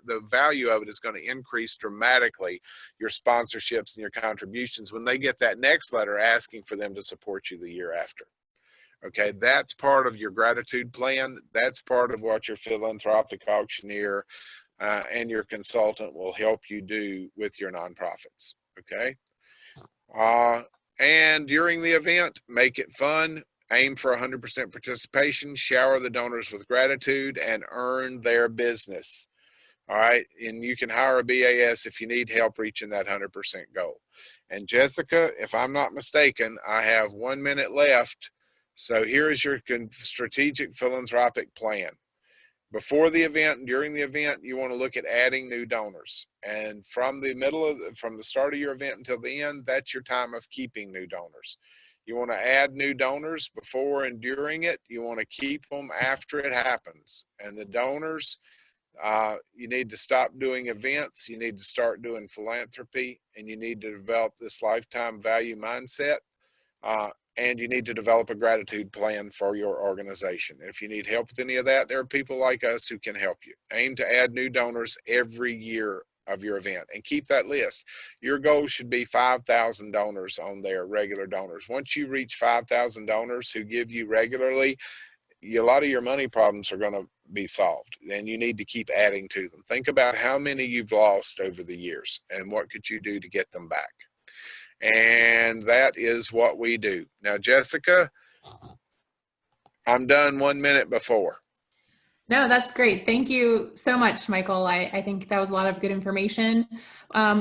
the value of it is going to increase dramatically your sponsorships and your contributions when they get that next letter asking for them to support you the year after. Okay, that's part of your gratitude plan. That's part of what your philanthropic auctioneer and your consultant will help you do with your nonprofits. Okay, and during the event, make it fun. Aim for 100% participation, shower the donors with gratitude, and earn their business. All right, and you can hire a BAS if you need help reaching that 100% goal. And Jessica, if I'm not mistaken, I have 1 minute left. So here is your strategic philanthropic plan. Before the event and during the event, you want to look at adding new donors. And from the start of your event until the end, that's your time of keeping new donors. You want to add new donors before and during it. You want to keep them after it happens. And the donors, you need to stop doing events. You need to start doing philanthropy, and you need to develop this lifetime value mindset. And you need to develop a gratitude plan for your organization. If you need help with any of that, there are people like us who can help you. Aim to add new donors every year of your event and keep that list. Your goal should be 5,000 donors on there, regular donors. Once you reach 5,000 donors who give you regularly, a lot of your money problems are going to be solved, and you need to keep adding to them. Think about how many you've lost over the years and what could you do to get them back. And that is what we do. Now, Jessica, I'm done 1 minute before. No, that's great. Thank you so much, Michael. I think that was a lot of good information.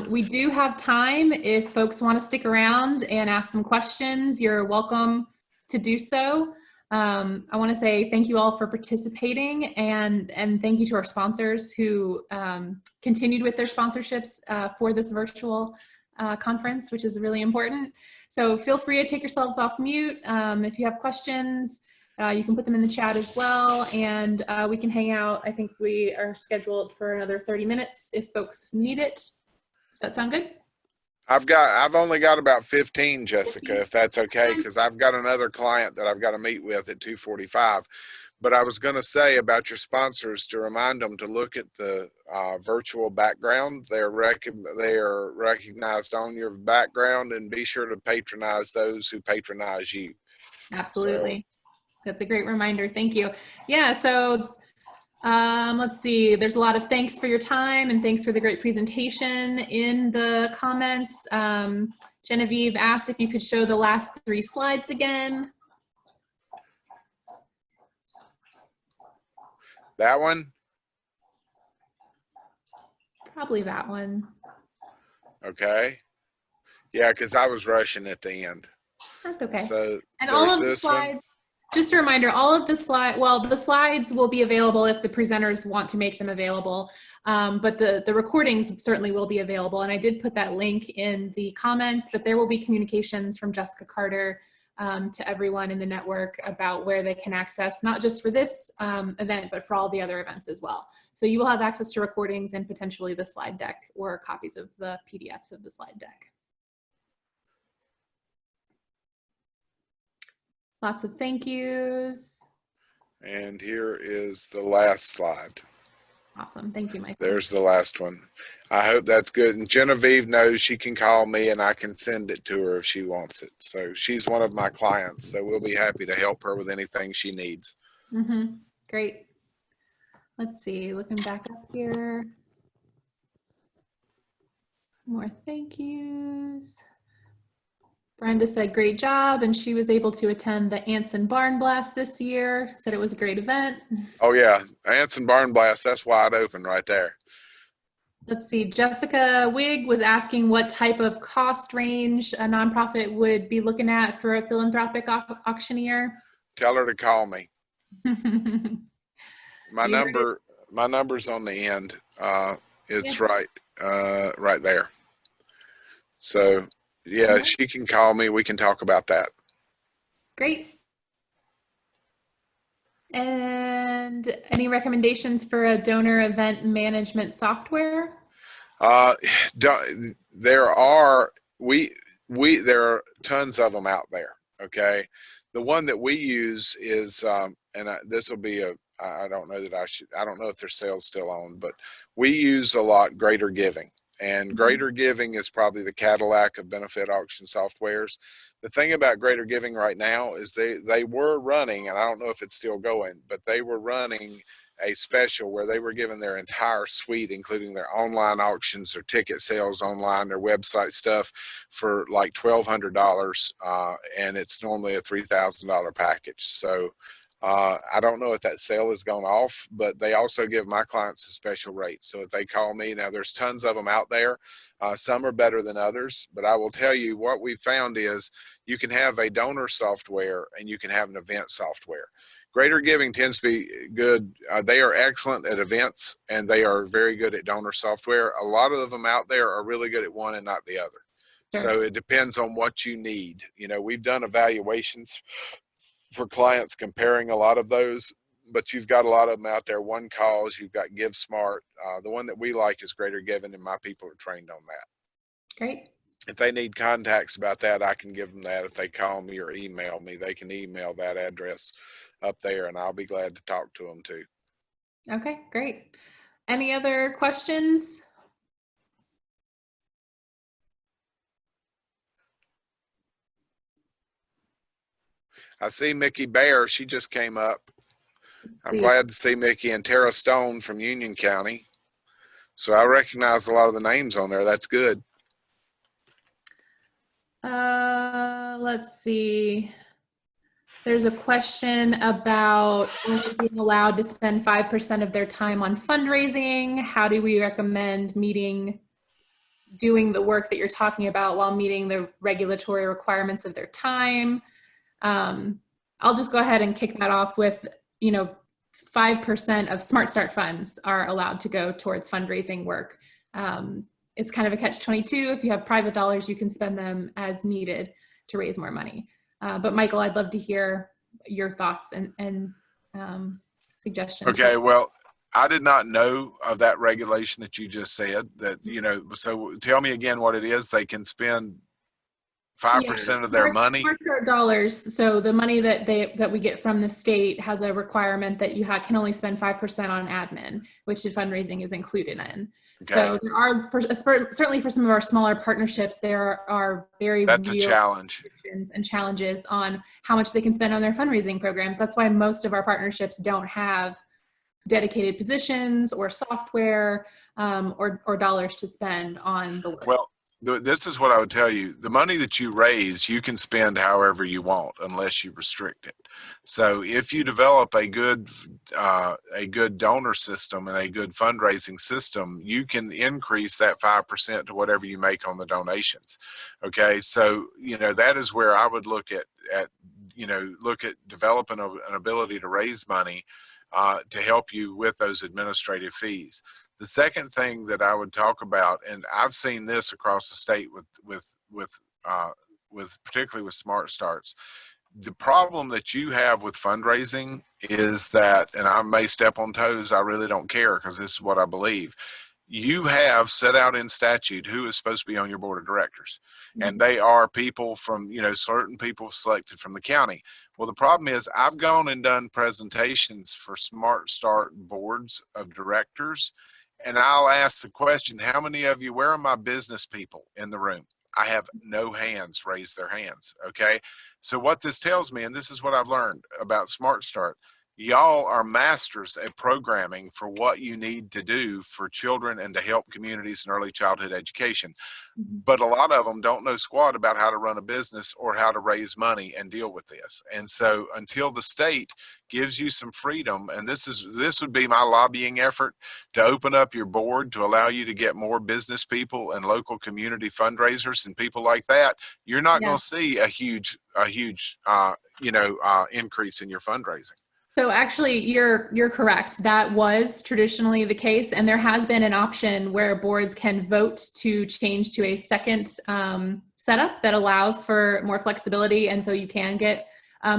We do have time. If folks want to stick around and ask some questions, you're welcome to do so. I want to say thank you all for participating, and thank you to our sponsors who continued with their sponsorships for this virtual conference, which is really important. So feel free to take yourselves off mute. If you have questions, you can put them in the chat as well, and we can hang out. I think we are scheduled for another 30 minutes if folks need it. Does that sound good? I've only got about 15, Jessica, if that's okay, because I've got another client that I've got to meet with at 2:45. But I was going to say about your sponsors to remind them to look at the virtual background. They are recognized on your background, and be sure to patronize those who patronize you. Absolutely. That's a great reminder. Thank you. Yeah, so let's see. There's a lot of thanks for your time and thanks for the great presentation in the comments. Genevieve asked if you could show the last 3 slides again. That one? Probably that one. Okay. Yeah, because I was rushing at the end. That's okay. So And all there's of the this slides, one. just a reminder, all of the slides will be available if the presenters want to make them available. But the recordings certainly will be available. And I did put that link in the comments, but there will be communications from Jessica Carter to everyone in the network about where they can access, not just for this event, but for all the other events as well. So you will have access to recordings and potentially the slide deck or copies of the PDFs of the slide deck. Lots of thank yous. And here is the last slide. Awesome. Thank you, Michael. There's the last one. I hope that's good. And Genevieve knows she can call me and I can send it to her if she wants it. So she's one of my clients. So we'll be happy to help her with anything she needs. Great. Let's see, looking back up here. More thank yous. Brenda said, great job. And she was able to attend the Anson Barn Blast this year. Said it was a great event. Oh yeah. Anson Barn Blast, that's wide open right there. Let's see, Jessica Wigg was asking what type of cost range a nonprofit would be looking at for a philanthropic auctioneer. Tell her to call me. My You heard it. my number's on the end. It's Yeah. right there. So yeah, she can call me. We can talk about that. Great. And any recommendations for a donor event management software? There are tons of them out there. Okay. The one that we use is, this will be I don't know that I don't know if their sale's still on, but we use a lot Greater Giving. And Greater Giving is probably the Cadillac of benefit auction softwares. The thing about Greater Giving right now is they were running, and I don't know if it's still going, but they were running a special where they were giving their entire suite, including their online auctions, their ticket sales online, their website stuff, for like $1,200, and it's normally a $3,000 package. So I don't know if that sale has gone off, but they also give my clients a special rate. So if they call me, now there's tons of them out there. Some are better than others, but I will tell you what we found is you can have a donor software and you can have an event software. Greater Giving tends to be good. They are excellent at events and they are very good at donor software. A lot of them out there are really good at one and not the other. Sure. So it depends on what you need. You know, we've done evaluations for clients comparing a lot of those, but you've got a lot of them out there. One Cause, you've got Give Smart. The one that we like is Greater Giving, and my people are trained on that. Great. If they need contacts about that, I can give them that. If they call me or email me, they can email that address up there, and I'll be glad to talk to them too. Okay, great. Any other questions? I see Mickey Bear. She just came up. I'm glad to see Mickey, and Tara Stone from Union County. So I recognize a lot of the names on there. That's good. Let's see. There's a question about only being allowed to spend 5% of their time on fundraising. How do we recommend doing the work that you're talking about while meeting the regulatory requirements of their time? I'll just go ahead and kick that off with, 5% of Smart Start funds are allowed to go towards fundraising work. It's kind of a catch-22. If you have private dollars, you can spend them as needed to raise more money. But Michael, I'd love to hear your thoughts and suggestions. Okay, well, I did not know of that regulation that you just said that, so tell me again what it is. They can spend 5% of their money. Smart Start dollars. So the money that we get from the state has a requirement that you can only spend 5% on admin, which the fundraising is included in. Okay. So there are, certainly for some of our smaller partnerships, there are that's real a challenge and challenges on how much they can spend on their fundraising programs. That's why most of our partnerships don't have dedicated positions or software or dollars to spend on the work. Well, This is what I would tell you. The money that you raise, you can spend however you want unless you restrict it. So if you develop a good donor system and a good fundraising system, you can increase that 5% to whatever you make on the donations. Okay. So, that is where I would look at developing an ability to raise money to help you with those administrative fees. The second thing that I would talk about, and I've seen this across the state with particularly with Smart Starts, the problem that you have with fundraising is that, and I may step on toes, I really don't care because this is what I believe. You have set out in statute who is supposed to be on your board of directors, and they are people from, certain people selected from the county. Well, the problem is I've gone and done presentations for Smart Start boards of directors, and I'll ask the question, how many of you, where are my business people in the room? I have no hands raise their hands. Okay. So what this tells me, and this is what I've learned about Smart Start, y'all are masters at programming for what you need to do for children and to help communities in early childhood education. But a lot of them don't know squat about how to run a business or how to raise money and deal with this. And so until the state gives you some freedom, and this would be my lobbying effort to open up your board to allow you to get more business people and local community fundraisers and people like that, you're not going to see a huge increase in your fundraising. So actually, you're correct. That was traditionally the case, and there has been an option where boards can vote to change to a second setup that allows for more flexibility, and so you can get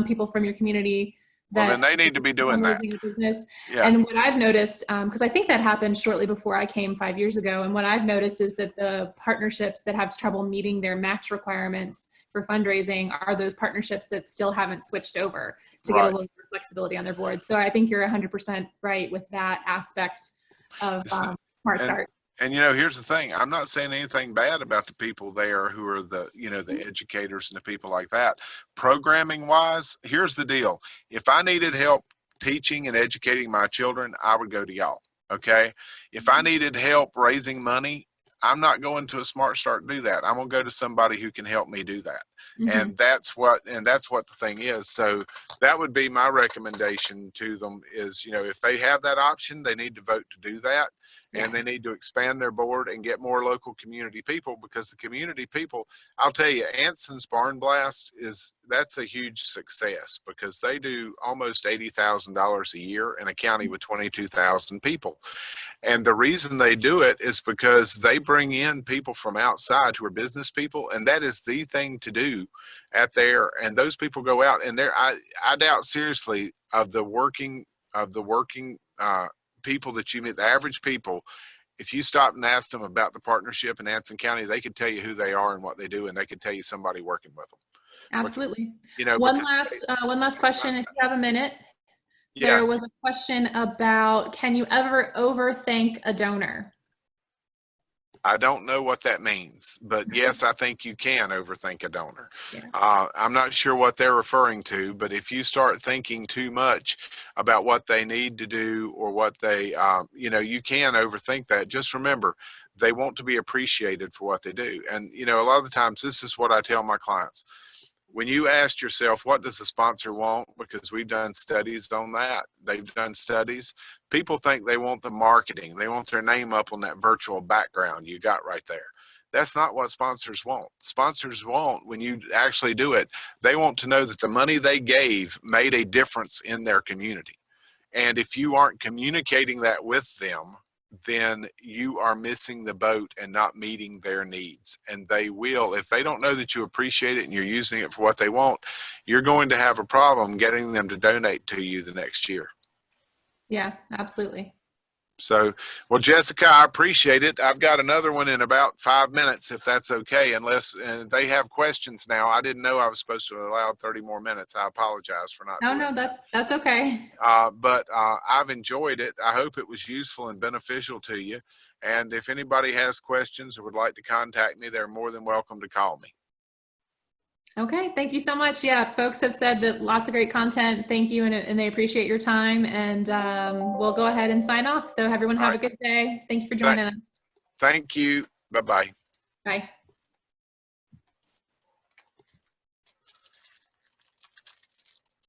people from your community. Well, then they need to be doing that. Business. Yeah. And what I've noticed, because I think that happened shortly before I came 5 years ago, and what I've noticed is that the partnerships that have trouble meeting their match requirements for fundraising are those partnerships that still haven't switched over to get a little more flexibility on their board. So I think you're 100% right with that aspect of Smart Start. And here's the thing. I'm not saying anything bad about the people there who are the educators and the people like that. Programming wise, here's the deal. If I needed help teaching and educating my children, I would go to y'all. Okay. If I needed help raising money, I'm not going to a Smart Start to do that. I'm going to go to somebody who can help me do that. And that's what the thing is. So that would be my recommendation to them is, if they have that option, they need to vote to do that. And they need to expand their board and get more local community people, because the community people, I'll tell you, Anson's Barn Blast that's a huge success because they do almost $80,000 a year in a county with 22,000 people. And the reason they do it is because they bring in people from outside who are business people, and that is the thing to do at there. And those people go out and I doubt seriously of the working people that you meet, the average people, if you stop and ask them about the partnership in Anson County, they could tell you who they are and what they do, and they could tell you somebody working with them. Absolutely. One last question, if you have a minute. Yeah. There was a question about, can you ever overthink a donor? I don't know what that means, but yes, I think you can overthink a donor. Yeah. I'm not sure what they're referring to, but if you start thinking too much about what they need to do or what they, you can overthink that. Just remember, they want to be appreciated for what they do. And, a lot of the times, this is what I tell my clients. When you ask yourself, what does a sponsor want? Because we've done studies on that. They've done studies. People think they want the marketing. They want their name up on that virtual background you got right there. That's not what sponsors want. Sponsors want, when you actually do it, they want to know that the money they gave made a difference in their community. And if you aren't communicating that with them, then you are missing the boat and not meeting their needs. And they will, if they don't know that you appreciate it and you're using it for what they want, you're going to have a problem getting them to donate to you the next year. Yeah, absolutely. So, well, Jessica, I appreciate it. I've got another one in about 5 minutes, if that's okay, and they have questions now. I didn't know I was supposed to allow 30 more minutes. I apologize for not doing that. That's okay. But I've enjoyed it. I hope it was useful and beneficial to you. And if anybody has questions or would like to contact me, they're more than welcome to call me. Okay, thank you so much. Yeah, folks have said that lots of great content. Thank you, and they appreciate your time. And we'll go ahead and sign off. So everyone have a good day. Thank you for joining us. Thank you. Bye-bye. Bye.